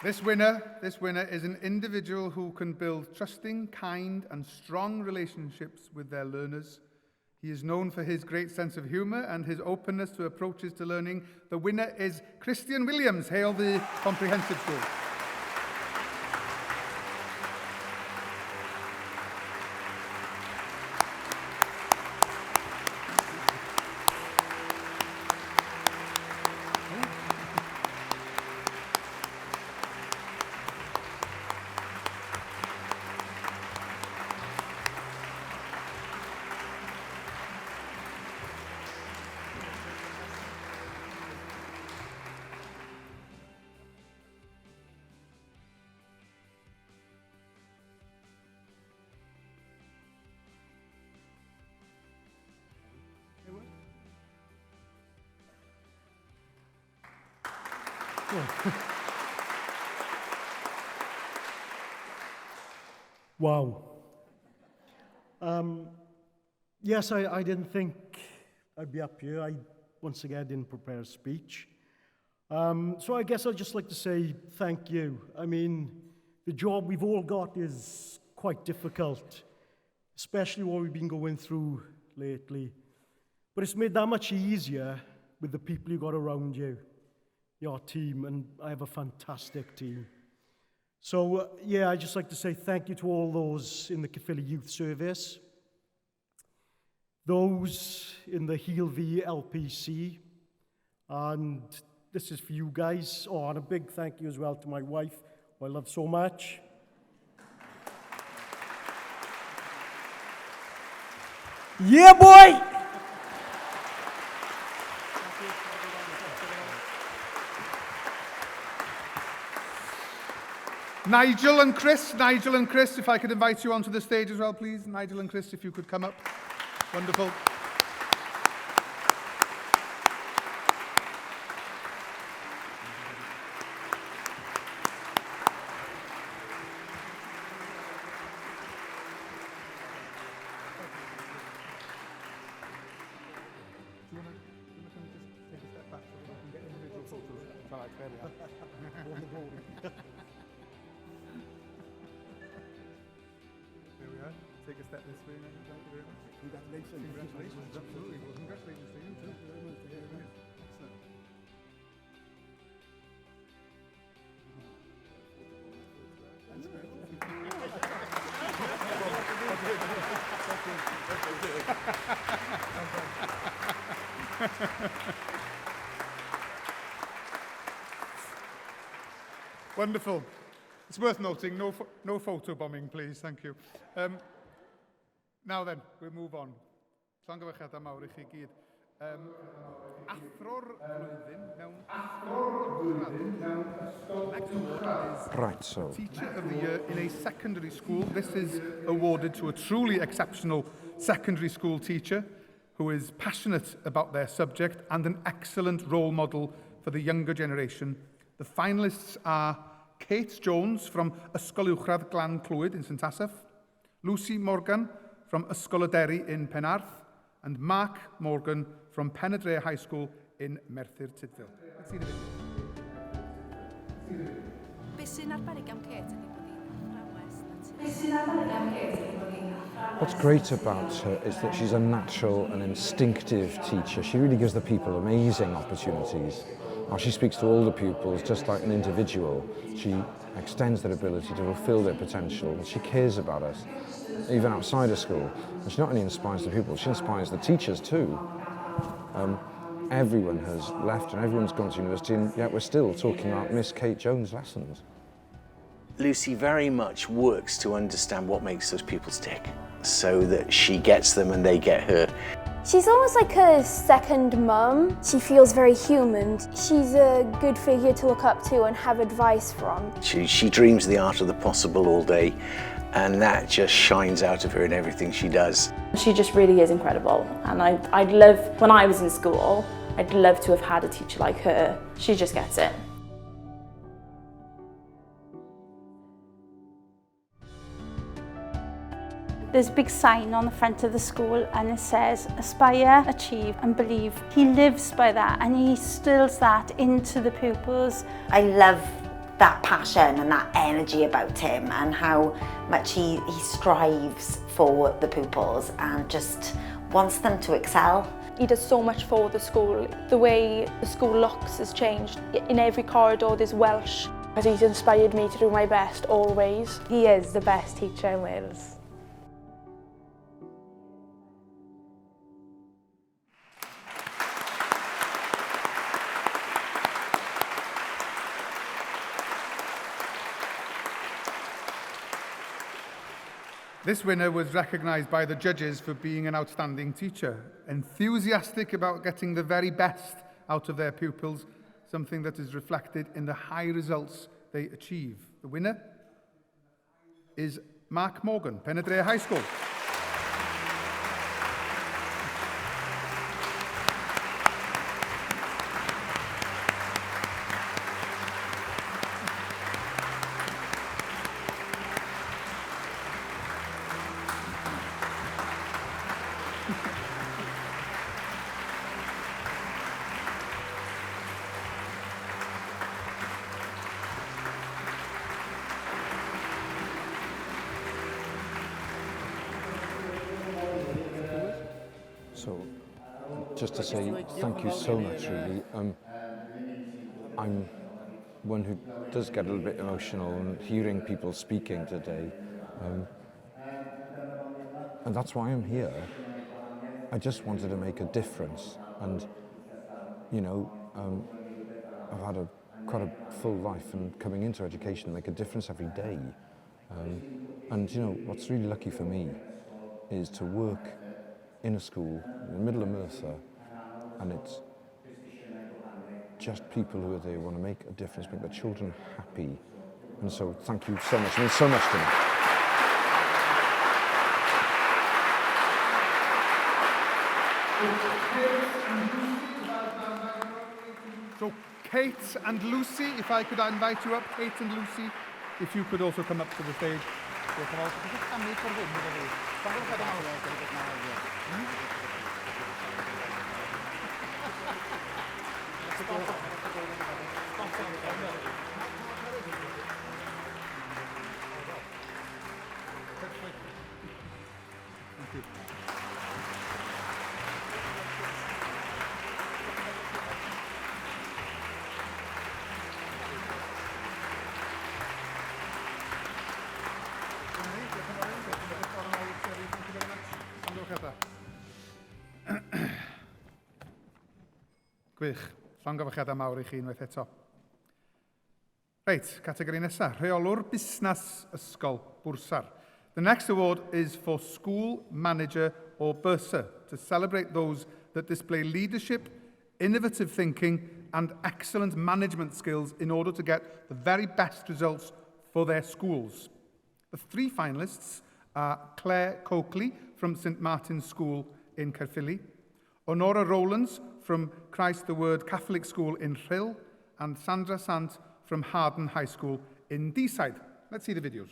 Speaker 1: This winner is an individual who can build trusting, kind and strong relationships with their learners. He is known for his great sense of humour and his openness to approaches to learning. The winner is Christian Williams, Hale the Comprehensive School.
Speaker 12: Wow. Yes, I didn't think I'd be up here. Once again, didn't prepare a speech. So I guess I'd just like to say thank you. I mean, the job we've all got is quite difficult, especially what we've been going through lately. But it's made that much easier with the people you got around you, your team, and I have a fantastic team. So, yeah, I'd just like to say thank you to all those in the Caerphilly Youth Service, those in the Healvy LPC, and this is for you guys. Oh, and a big thank you as well to my wife, who I love so much. Yeah, boy!
Speaker 1: Nigel and Chris, if I could invite you onto the stage as well, please. Nigel and Chris, if you could come up. Wonderful. There we are. Take a step this way. Thank you very much. Congratulations. Congratulations. Absolutely. Well, congratulations to you too. Excellent. Wonderful. It's worth noting, no photo bombing, please. Thank you. Now then, we'll move on. Llongyfarchiadau mawr I chi gyd. Athro'r flwyddyn mewn ysgol. Next award is
Speaker 3: Right, so
Speaker 1: Teacher of the Year in a secondary school. This is awarded to a truly exceptional secondary school teacher who is passionate about their subject and an excellent role model for the younger generation. The finalists are Kate Jones from Ysgol Uwchradd Glan Clwyd in St Asaph, Lucy Morgan from Ysgol y Derry in Penarth, and Mark Morgan from Penydre High School in Merthyr Tydfil. Let's see the video.
Speaker 3: what's great about her is that she's a natural and instinctive teacher. She really gives the people amazing opportunities. Now, she speaks to all the pupils just like an individual. She extends their ability to fulfill their potential, and she cares about us, even outside of school. And she not only inspires the pupils, she inspires the teachers too. Everyone has left and everyone's gone to university, and yet we're still talking about Miss Kate Jones' lessons.
Speaker 11: Lucy very much works to understand what makes those pupils tick, so that she gets them and they get her.
Speaker 8: She's almost like a second mum. She feels very human. She's a good figure to look up to and have advice from.
Speaker 11: She dreams the art of the possible all day, and that just shines out of her in everything she does.
Speaker 13: She just really is incredible, and I'd love, when I was in school, I'd love to have had a teacher like her. She just gets it.
Speaker 14: There's a big sign on the front of the school and it says, aspire, achieve and believe. He lives by that and he instills that into the pupils.
Speaker 15: I love that passion and that energy about him and how much he strives for the pupils and just wants them to excel.
Speaker 22: He does so much for the school. The way the school looks has changed. In every corridor there's Welsh. He's inspired me to do my best always. He is the best teacher in Wales.
Speaker 1: This winner was recognised by the judges for being an outstanding teacher, enthusiastic about getting the very best out of their pupils, something that is reflected in the high results they achieve. The winner is Mark Morgan, Penydre High School.
Speaker 3: So, just to say thank you so much, really. I'm one who does get a little bit emotional and hearing people speaking today. And that's why I'm here. I just wanted to make a difference. And, you know, I've had quite a full life, and coming into education, make a difference every day. And, you know, what's really lucky for me is to work in a school in the middle of Merthyr, and it's just people who are there who want to make a difference, make their children happy. And so thank you so much. It means so much to me.
Speaker 1: So Kate and Lucy, if I could invite you up, Kate and Lucy, if you could also come up to the stage. Gwych. Llongyfarchiadau mawr I chi unwaith eto. Reit, categori nesaf. Rheolwr busnes ysgol Bwrsar. The next award is for School Manager or Bursar to celebrate those that display leadership, innovative thinking and excellent management skills in order to get the very best results for their schools. The three finalists are Claire Coakley from St Martin's School in Caerphilly, Honora Rowlands from Christ the Word Catholic School in Rhyl, and Sandra Sant from Harden High School in Deeside. Let's see the videos.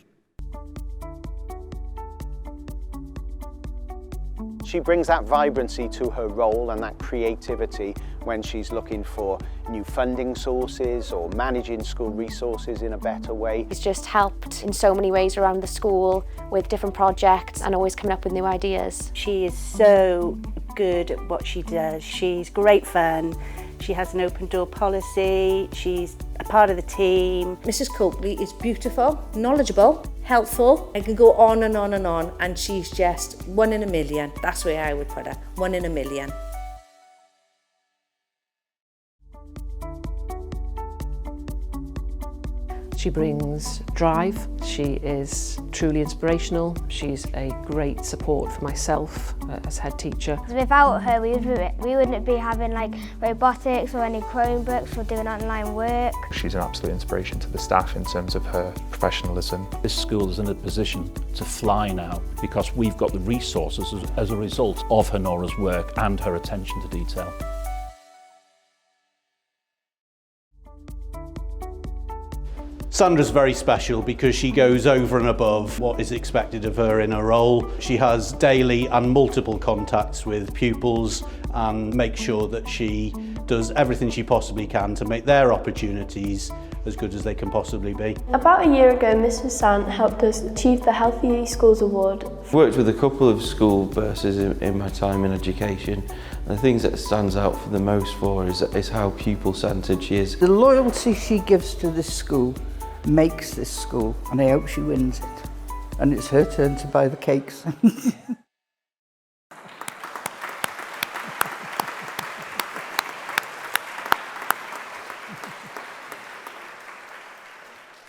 Speaker 11: She brings that vibrancy to her role and that creativity when she's looking for new funding sources or managing school resources in a better way.
Speaker 4: She's just helped in so many ways around the school with different projects and always coming up with new ideas.
Speaker 16: She is so good at what she does. She's great fun. She has an open door policy. She's a part of the team.
Speaker 7: Mrs. Coakley is beautiful, knowledgeable, helpful. I can go on and on and on, and she's just 1 in a million. That's where I would put her, 1 in a million.
Speaker 17: She brings drive, she is truly inspirational, she's a great support for myself as head teacher.
Speaker 8: Without her, we wouldn't be having like robotics or any Chromebooks for doing online work.
Speaker 18: She's an absolute inspiration to the staff in terms of her professionalism.
Speaker 19: This school is in a position to fly now because we've got the resources as a result of Honora's work and her attention to detail.
Speaker 20: Sandra's very special because she goes over and above what is expected of her in her role. She has daily and multiple contacts with pupils and makes sure that she does everything she possibly can to make their opportunities as good as they can possibly be.
Speaker 22: About a year ago, Mrs. Sant helped us achieve the Healthy Schools Award.
Speaker 21: I've worked with a couple of school bursars in my time in education. And the things that stands out for the most for is how pupil-centred she is.
Speaker 23: The loyalty she gives to this school makes this school, and I hope she wins it. And it's her turn to buy the cakes.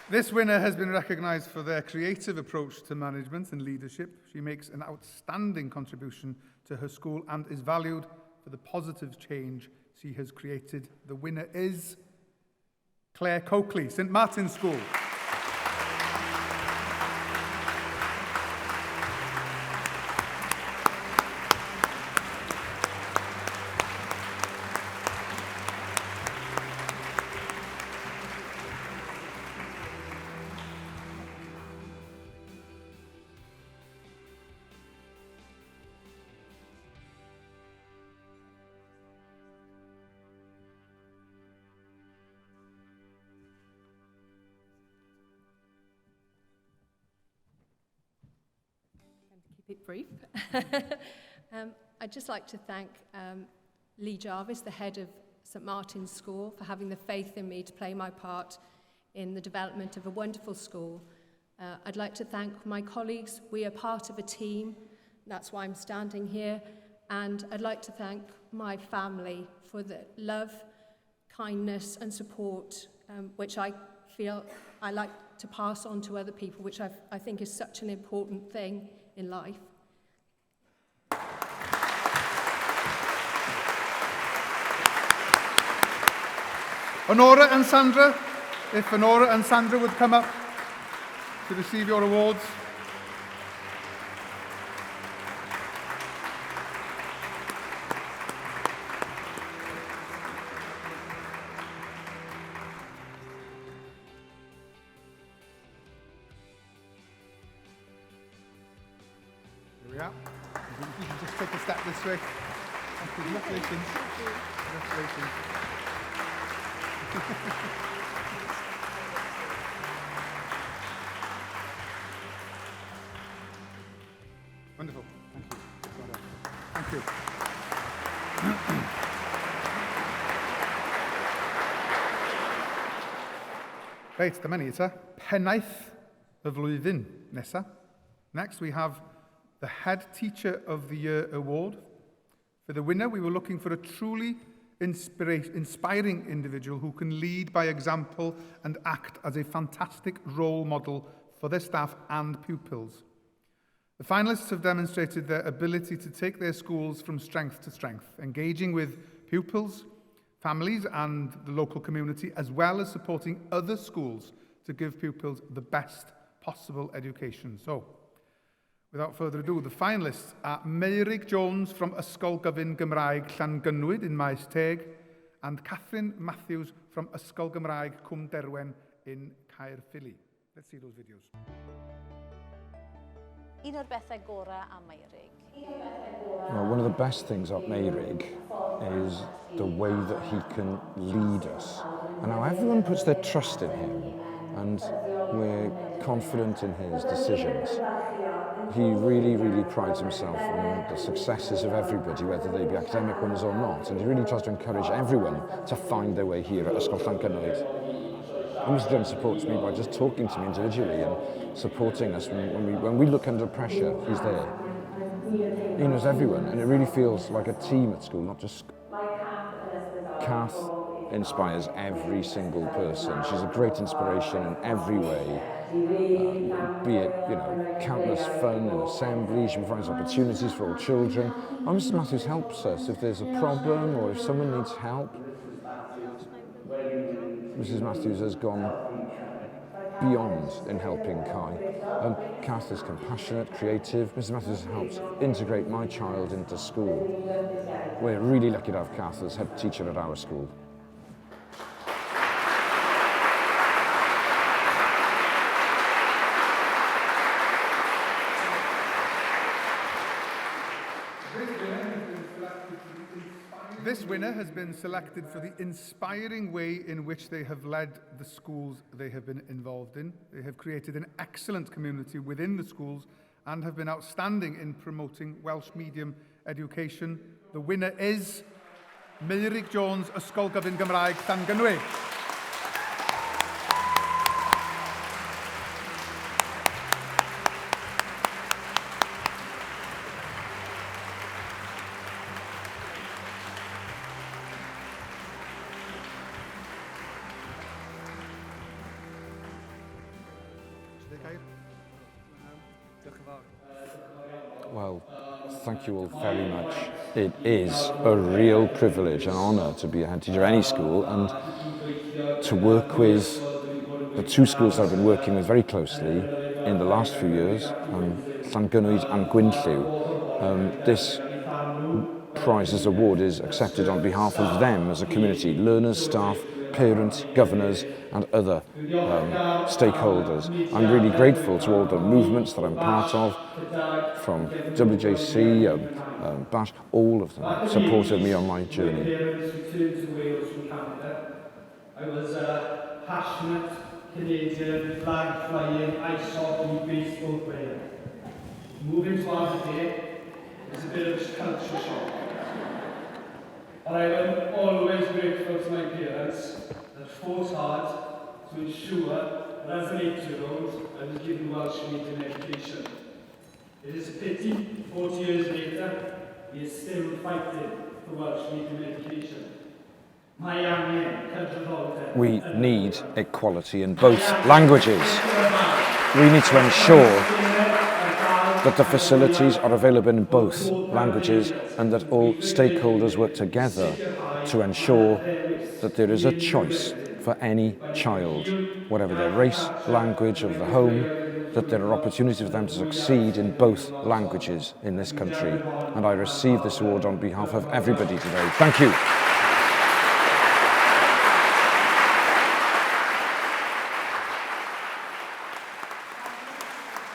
Speaker 1: This winner has been recognised for their creative approach to management and leadership. She makes an outstanding contribution to her school and is valued for the positive change she has created. The winner is Claire Coakley, St Martin's School.
Speaker 28: Keep it brief. I'd just like to thank Lee Jarvis, the head of St Martin's School, for having the faith in me to play my part in the development of a wonderful school. I'd like to thank my colleagues. We are part of a team. That's why I'm standing here. And I'd like to thank my family for the love, kindness and support which I feel I like to pass on to other people, which I think is such an important thing in life.
Speaker 1: Honora and Sandra, if Honora and Sandra would come up to receive your awards. Here we are. You can just take a step this way. Congratulations. Congratulations. Wonderful. Thank you. Well done. Thank you. Reit, dyma ni ta. Pennaeth y flwyddyn nesa. Next we have the Head Teacher of the Year Award. For the winner, we were looking for a truly inspiring individual who can lead by example and act as a fantastic role model for their staff and pupils. The finalists have demonstrated their ability to take their schools from strength to strength, engaging with pupils, families and the local community, as well as supporting other schools to give pupils the best possible education. So, without further ado, the finalists are Meirig Jones from Ysgol Gyfun Gymraeg Llangynnwyd in Maes Teg and Catherine Matthews from Ysgol Gymraeg Cwm Derwen in Caerphilly. Let's see those videos.
Speaker 2: Un o'r bethau gorau am Meirig.
Speaker 3: Well, one of the best things about Meirig is the way that he can lead us and how everyone puts their trust in him and we're confident in his decisions. He really, really prides himself on the successes of everybody, whether they be academic ones or not, and he really tries to encourage everyone to find their way here at Ysgol Llangynnwyd. And Mr Jones supports me by just talking to me individually and supporting us when we look under pressure, he's there. He knows everyone, and it really feels like a team at school, not just... Kath inspires every single person. She's a great inspiration in every way. Be it, countless fun and assembly, she provides opportunities for all children. And Mrs Matthews helps us if there's a problem or if someone needs help. Mrs Matthews has gone beyond in helping Kai. Kath is compassionate, creative. Mrs Matthews helps integrate my child into school. We're really lucky to have Kath as head teacher at our school.
Speaker 1: This winner has been selected for the inspiring way in which they have led the schools they have been involved in. They have created an excellent community within the schools and have been outstanding in promoting Welsh medium education. The winner is Meirig Jones, Ysgol Gyfun Gymraeg Llangynnwyd.
Speaker 3: Well, thank you all very much. It is a real privilege and honour to be a head teacher at any school and to work with the two schools I've been working with very closely in the last few years, Llangynnwyd and Gwynllew. This prize, this award is accepted on behalf of them as a community, learners, staff, parents, governors and other stakeholders. I'm really grateful to all the movements that I'm part of, from WJC, BASH, all of them supported me on my journey.
Speaker 5: I was a passionate Canadian flag-flying ice hockey baseball player. Moving to Aberdeen is a bit of a culture shock. And I am always grateful to my parents that fought hard to ensure that as an 8-year-old I was given Welsh medium education. It is a pity, 40 years later, he is still fighting for Welsh medium education.
Speaker 3: We need equality in both languages. We need to ensure that the facilities are available in both languages and that all stakeholders work together to ensure that there is a choice for any child, whatever their race, language of the home, that there are opportunities for them to succeed in both languages in this country. And I receive this award on behalf of everybody today. Thank you.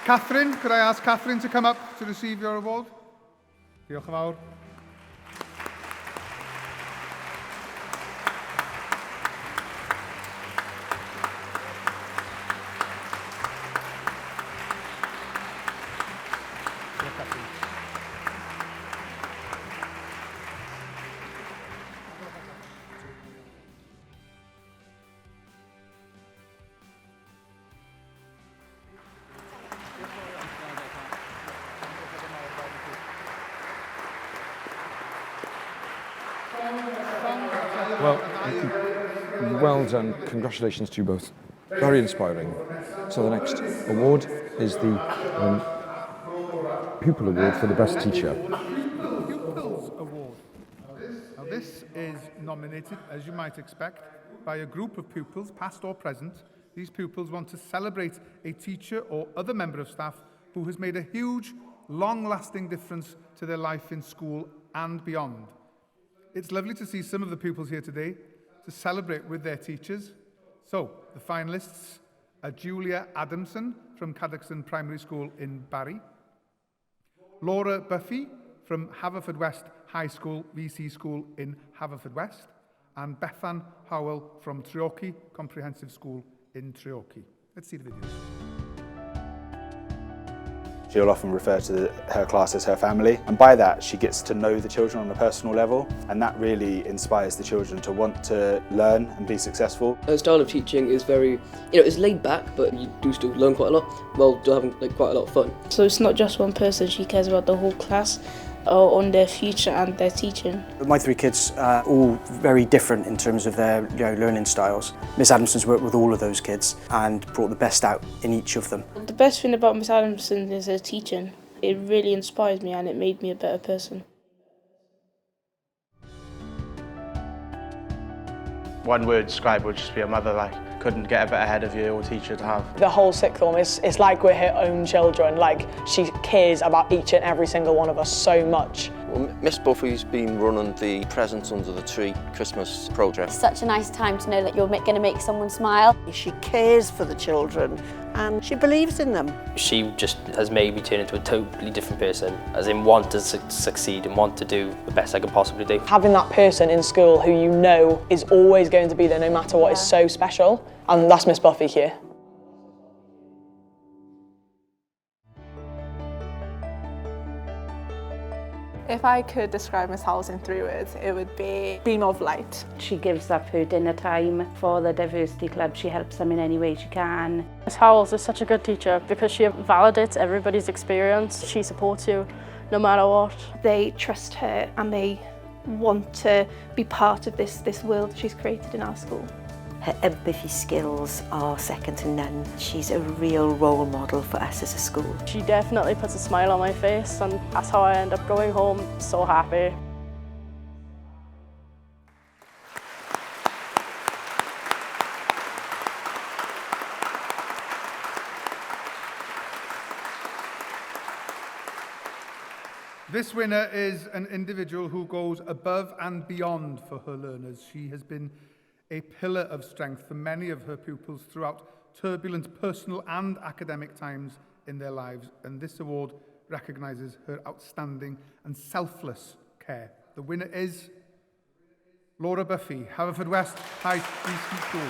Speaker 1: Catherine, could I ask Catherine to come up to receive your award? Diolch yn fawr.
Speaker 3: Well done. Congratulations to you both. Very inspiring. So the next award is the Pupil Award for the Best Teacher.
Speaker 1: Pupils Award. Now this is nominated, as you might expect, by a group of pupils, past or present. These pupils want to celebrate a teacher or other member of staff who has made a huge, long-lasting difference to their life in school and beyond. It's lovely to see some of the pupils here today to celebrate with their teachers. So, the finalists are Julia Adamson from Caddoxon Primary School in Barry, Laura Buffy from Haverfordwest High School VC School in Haverfordwest, and Bethan Howell from Treorchy Comprehensive School in Treorchy. Let's see the videos.
Speaker 6: She'll often refer to her class as her family, and by that she gets to know the children on a personal level, and that really inspires the children to want to learn and be successful.
Speaker 9: Her style of teaching is very, it's laid back, but you do still learn quite a lot while having quite a lot of fun.
Speaker 22: So it's not just one person, she cares about the whole class on their future and their teaching.
Speaker 10: My three kids are all very different in terms of their learning styles. Miss Adamson's worked with all of those kids and brought the best out in each of them.
Speaker 22: The best thing about Miss Adamson is her teaching. It really inspires me and it made me a better person.
Speaker 12: One word describe would just be a mother. Like, couldn't get a better head of year or teacher to have.
Speaker 24: The whole sixth form it's like we're her own children. Like, she cares about each and every single one of us so much.
Speaker 25: Well, Miss Buffy's been running the Presents Under the Tree Christmas project.
Speaker 4: It's such a nice time to know that you're going to make someone smile.
Speaker 26: She cares for the children and she believes in them.
Speaker 27: She just has made me turn into a totally different person, as in want to succeed and want to do the best I can possibly do.
Speaker 24: Having that person in school who you know is always going to be there no matter what is so special, and that's Miss Buffy here.
Speaker 22: If I could describe Miss Howells in 3 words, it would be beam of light.
Speaker 16: She gives up her dinner time for the diversity club. She helps them in any way she can.
Speaker 29: Miss Howells is such a good teacher because she validates everybody's experience. She supports you no matter what.
Speaker 22: They trust her and they want to be part of this world she's created in our school.
Speaker 15: Her empathy skills are second to none. She's a real role model for us as a school.
Speaker 29: She definitely puts a smile on my face, and that's how I end up going home so happy.
Speaker 1: This winner is an individual who goes above and beyond for her learners. She has been a pillar of strength for many of her pupils throughout turbulent personal and academic times in their lives, and this award recognises her outstanding and selfless care. The winner is Laura Buffy, Haverfordwest High School.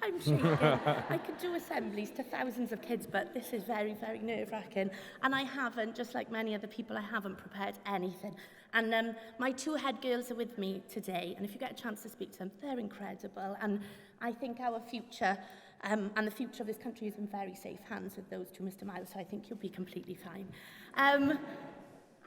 Speaker 7: I'm shaking. I could do assemblies to thousands of kids, but this is very, very nerve-wracking. And I haven't, just like many other people, I haven't prepared anything. And my two head girls are with me today, and if you get a chance to speak to them, they're incredible. And I think our future and the future of this country is in very safe hands with those two, Mr. Miles, so I think you'll be completely fine.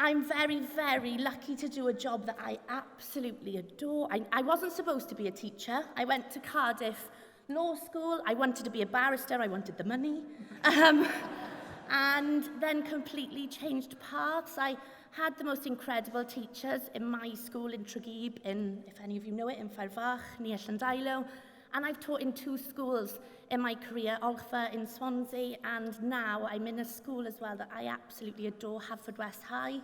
Speaker 7: I'm very, very lucky to do a job that I absolutely adore. I wasn't supposed to be a teacher. I went to Cardiff Law School. I wanted to be a barrister. I wanted the money. And then completely changed paths. I had the most incredible teachers in my school in Tregeeb, if any of you know it, in Fairfach, near Llandailo. And I've taught in 2 schools in my career, Olfa in Swansea, and now I'm in a school as well that I absolutely adore, Haverfordwest High.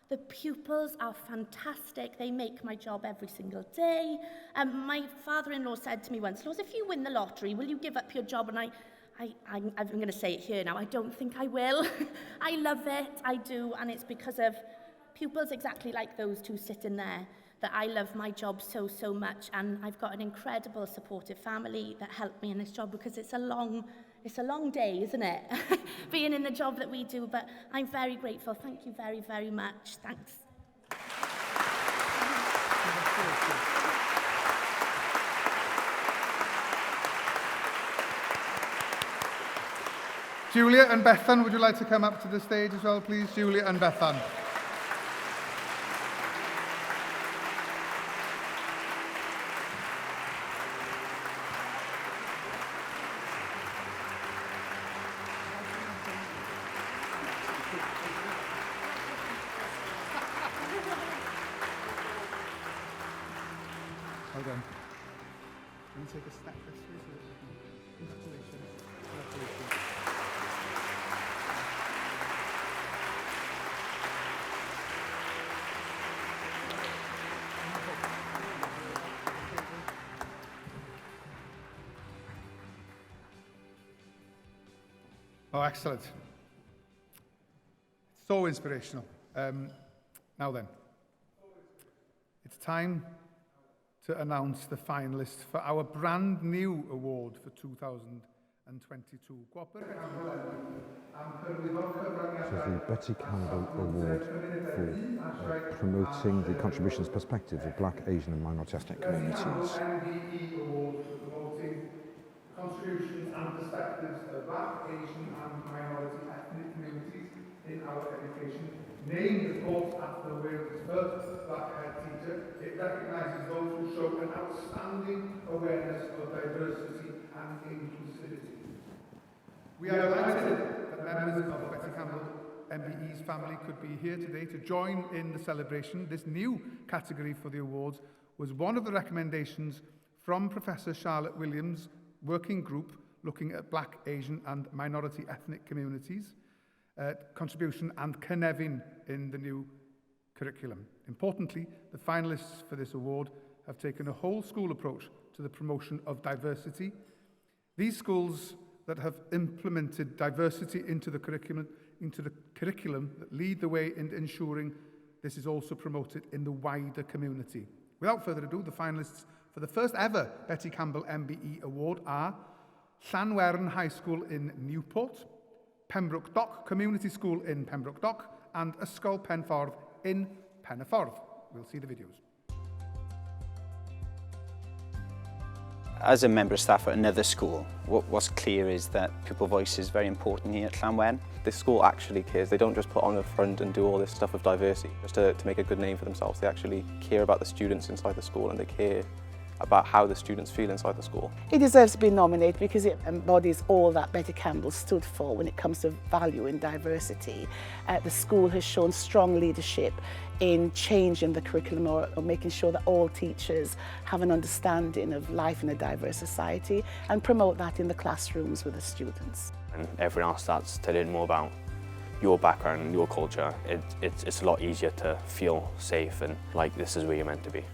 Speaker 7: The pupils are fantastic. They make my job every single day. My father-in-law said to me once, Loz, if you win the lottery, will you give up your job? And I'm going to say it here now, I don't think I will. I love it, I do, and it's because of pupils exactly like those 2 sitting there that I love my job so, so much, and I've got an incredible supportive family that helped me in this job because it's a long day, isn't it? Being in the job that we do, but I'm very grateful. Thank you very, very much. Thanks.
Speaker 1: Julia and Bethan, would you like to come up to the stage as well, please? Julia and Bethan. Well done. Can you take a step this way? Congratulations. Congratulations. Oh, excellent. So inspirational. Now then, it's time to announce the finalists for our brand new award for 2022.
Speaker 3: This is the Betty Campbell Award for promoting the contributions and perspectives of Black, Asian and minority ethnic communities.
Speaker 1: MBE Award for promoting contributions and perspectives of Black, Asian and minority ethnic communities in our education. Named, of course, after Wales' first black head teacher, it recognises those who show an outstanding awareness of diversity and inclusivity. We are delighted that members of Betty Campbell MBE's family could be here today to join in the celebration. This new category for the awards was one of the recommendations from Professor Charlotte Williams' working group looking at Black, Asian and minority ethnic communities. Contribution and cynefin in the new curriculum. Importantly, the finalists for this award have taken a whole school approach to the promotion of diversity. These schools that have implemented diversity into the curriculum that lead the way in ensuring this is also promoted in the wider community. Without further ado, the finalists for the first ever Betty Campbell MBE Award are Llanwern High School in Newport, Pembroke Dock Community School in Pembroke Dock, and Ysgol Penffordd in Pen y Ffordd. We'll see the videos.
Speaker 6: As a member of staff at another school, what's clear is that pupil voice is very important here at Llanwern. This school actually cares. They don't just put on a front and do all this stuff of diversity just to make a good name for themselves. They actually care about the students inside the school, and they care about how the students feel inside the school.
Speaker 26: It deserves to be nominated because it embodies all that Betty Campbell stood for when it comes to value and diversity. The school has shown strong leadership in changing the curriculum or making sure that all teachers have an understanding of life in a diverse society and promote that in the classrooms with the students.
Speaker 8: And everyone else starts to learn more about your background and your culture. It's a lot easier to feel safe and like this is where you're meant to be.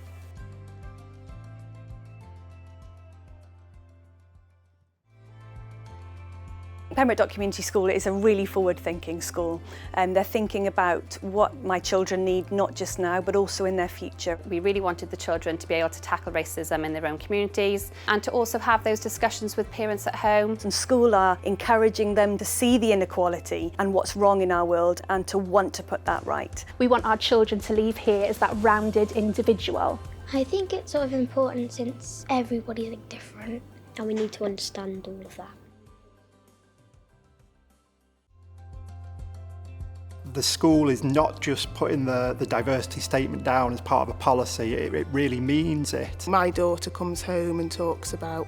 Speaker 11: Pembroke Dock Community School is a really forward-thinking school, and they're thinking about what my children need, not just now, but also in their future.
Speaker 4: We really wanted the children to be able to tackle racism in their own communities and to also have those discussions with parents at home.
Speaker 11: And school are encouraging them to see the inequality and what's wrong in our world and to want to put that right.
Speaker 22: We want our children to leave here as that rounded individual.
Speaker 13: I think it's sort of important since everybody's like different and we need to understand all of that.
Speaker 14: The school is not just putting the diversity statement down as part of a policy, it really means it.
Speaker 17: My daughter comes home and talks about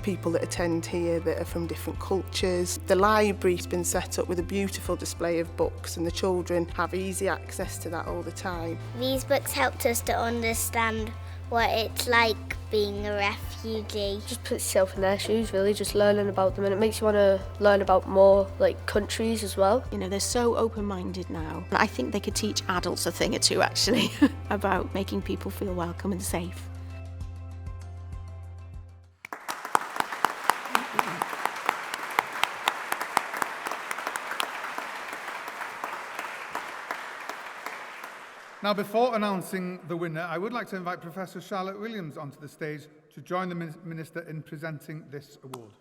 Speaker 17: people that attend here that are from different cultures. The library's been set up with a beautiful display of books and the children have easy access to that all the time.
Speaker 13: These books helped us to understand what it's like being a refugee.
Speaker 29: Just put yourself in their shoes really, just learning about them, and it makes you want to learn about more like countries as well.
Speaker 18: You know, they're so open-minded now. I think they could teach adults a thing or two actually about making people feel welcome and safe.
Speaker 1: Now, before announcing the winner, I would like to invite Professor Charlotte Williams onto the stage to join the Minister in presenting this award.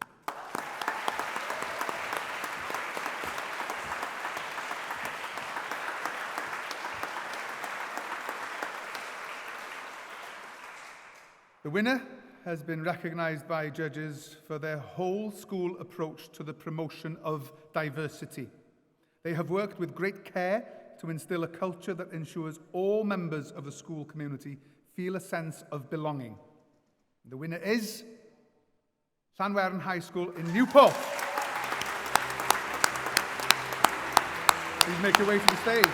Speaker 1: The winner has been recognised by judges for their whole school approach to the promotion of diversity. They have worked with great care to instil a culture that ensures all members of the school community feel a sense of belonging. The winner is Llanwern High School in Newport. Please make your way to the stage.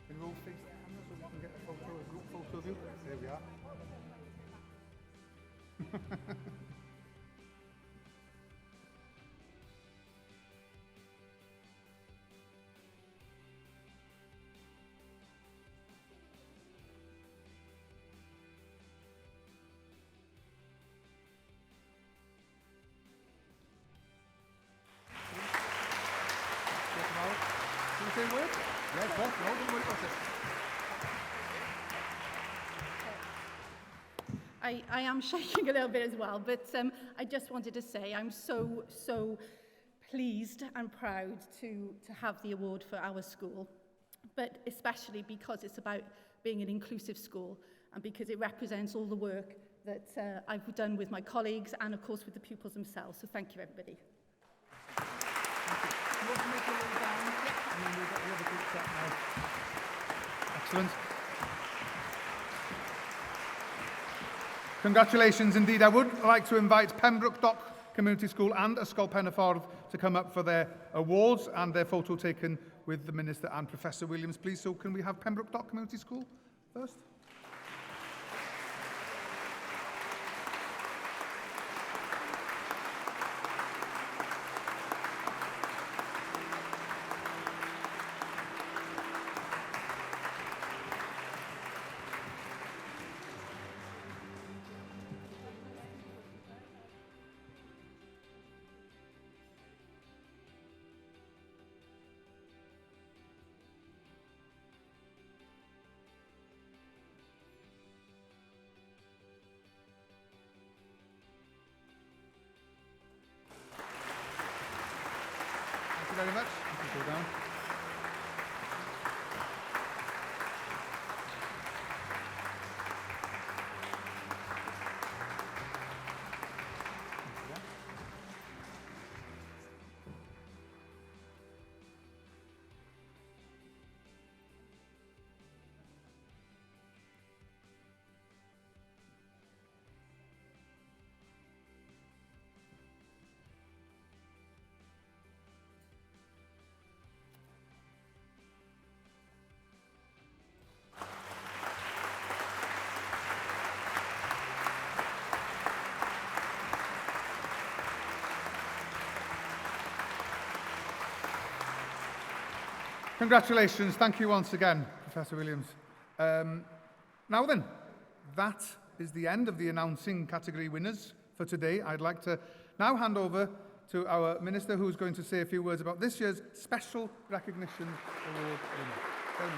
Speaker 1: Can you all face the camera so we can get a group photo of you? There we are. Can you say a word? Yeah, of course. No, don't worry about it.
Speaker 19: I am shaking a little bit as well, but I just wanted to say I'm so pleased and proud to have the award for our school, but especially because it's about being an inclusive school and because it represents all the work that I've done with my colleagues and of course with the pupils themselves. So thank you, everybody.
Speaker 1: Excellent. Congratulations indeed. I would like to invite Pembroke Dock Community School and Ysgol Pen y Ffordd to come up for their awards and their photo taken with the Minister and Professor Williams, please. So can we have Pembroke Dock Community School first? Thank you very much. You can go down. Congratulations. Thank you once again, Professor Williams. Now then, that is the end of the announcing category winners for today. I'd like to now hand over to our Minister, who's going to say a few words about this year's Special Recognition Award winner.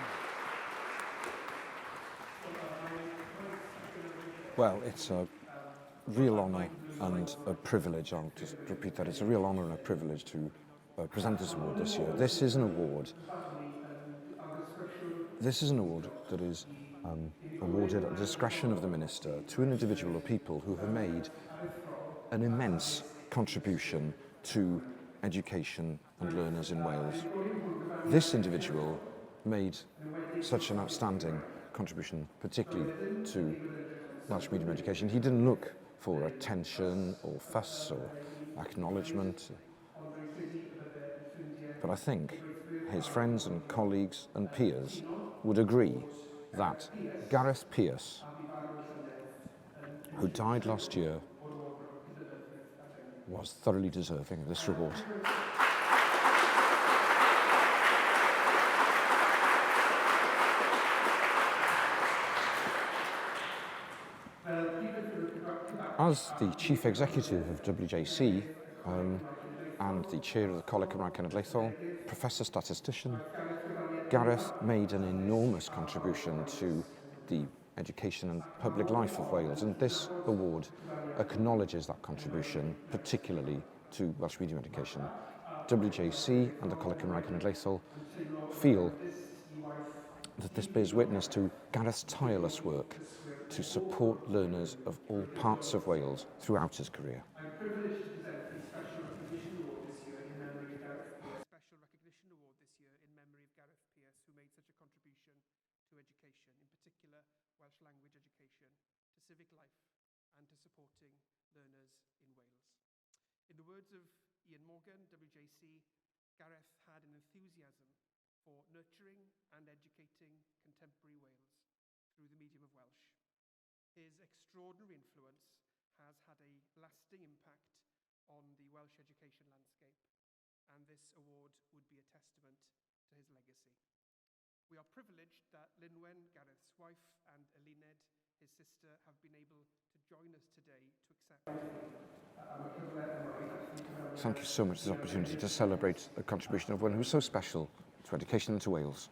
Speaker 3: Well, it's a real honour and a privilege. I'll just repeat that. It's a real honour and a privilege to present this award this year. This is an award that is awarded at the discretion of the Minister to an individual or people who have made an immense contribution to education and learners in Wales. This individual made such an outstanding contribution, particularly to Welsh medium education. He didn't look for attention or fuss or acknowledgement, but I think his friends and colleagues and peers would agree that Gareth Pearce, who died last year, was thoroughly deserving of this reward. As the Chief Executive of WJC and the Chair of the Coleg Cymraeg Cenedlaethol, Professor Statistician, Gareth made an enormous contribution to the education and public life of Wales, and this award acknowledges that contribution, particularly to Welsh medium education. WJC and the Coleg Cymraeg Cenedlaethol feel that this bears witness to Gareth's tireless work to support learners of all parts of Wales throughout his career.
Speaker 2: I'm privileged to present the Special Recognition Award this year in memory of Gareth Pearce. Special Recognition Award this year in memory of Gareth Pearce, who made such a contribution to education, in particular Welsh language education, to civic life and to supporting learners in Wales. In the words of Ian Morgan, WJC, Gareth had an enthusiasm for nurturing and educating contemporary Wales through the medium of Welsh. His extraordinary influence has had a lasting impact on the Welsh education landscape, and this award would be a testament to his legacy. We are privileged that Lynwen, Gareth's wife, and Elined, his sister, have been able to join us today to accept.
Speaker 3: Thank you so much for this opportunity to celebrate the contribution of one who is so special to education and to Wales.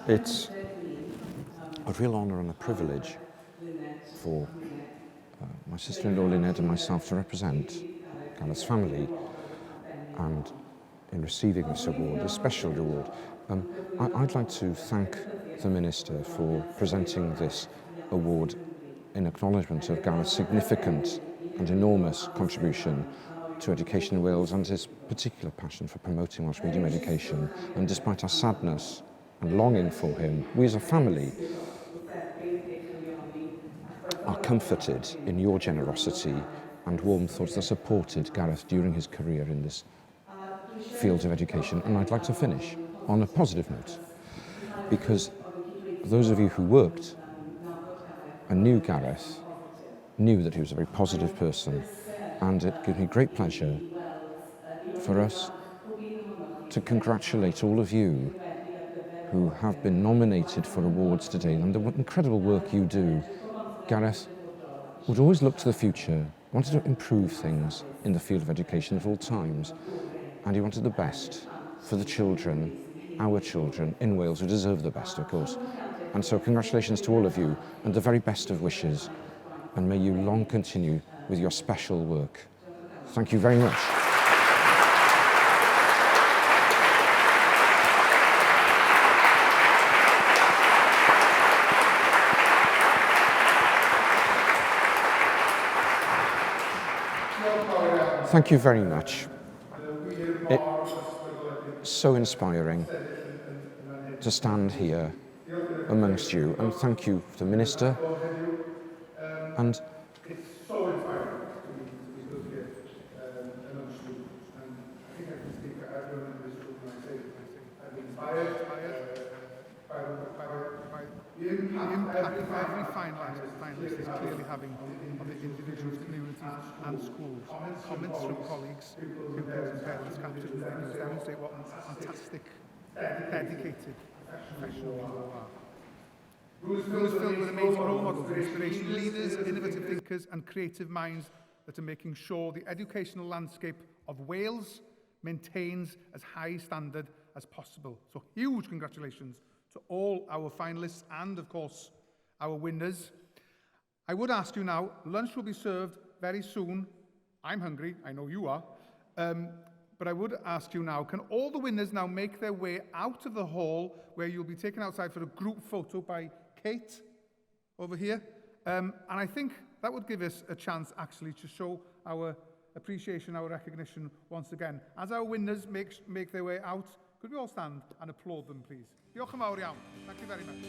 Speaker 3: It's a real honour and a privilege for my sister-in-law Lyned and myself to represent Gareth's family, and in receiving this award, a special award. I'd like to thank the Minister for presenting this award in acknowledgement of Gareth's significant and enormous contribution to education in Wales and his particular passion for promoting Welsh medium education. And despite our sadness and longing for him, we as a family are comforted in your generosity and warm thoughts that supported Gareth during his career in this field of education. And I'd like to finish on a positive note, because those of you who worked and knew Gareth knew that he was a very positive person, and it gives me great pleasure for us to congratulate all of you who have been nominated for awards today, and the incredible work you do. Gareth would always look to the future, wanted to improve things in the field of education at all times, and he wanted the best for the children our children in Wales, who deserve the best, of course. And so congratulations to all of you, and the very best of wishes, and may you long continue with your special work. Thank you very much. Thank you very much. It's so inspiring to stand here amongst you, and thank you to the Minister. And
Speaker 1: it's so inspiring to be stood here amongst you, and I think I can speak for everyone in this room when I say I've been inspired by the impact every finalist is clearly having on the individuals, communities and schools. Comments from colleagues, pupils and parents captured in videos demonstrate what fantastic, dedicated professionals you are. School is filled with amazing role models, inspirational leaders, innovative thinkers and creative minds that are making sure the educational landscape of Wales maintains as high a standard as possible. So huge congratulations to all our finalists and, of course, our winners. I would ask you now, lunch will be served very soon. I'm hungry, I know you are. But I would ask you now, can all the winners now make their way out of the hall where you'll be taken outside for a group photo by Kate over here? And I think that would give us a chance actually to show our appreciation, our recognition once again. As our winners make their way out, could we all stand and applaud them, please? Diolch yn fawr iawn. Thank you very much.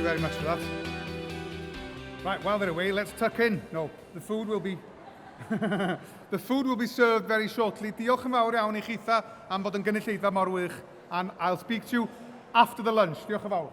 Speaker 1: Very much for that. Right, while they're away, let's tuck in. No, the food will be the food will be served very shortly. Diolch yn fawr iawn i chitha am bod yn gynulleidfa mor wych, and I'll speak to you after the lunch. Diolch yn fawr.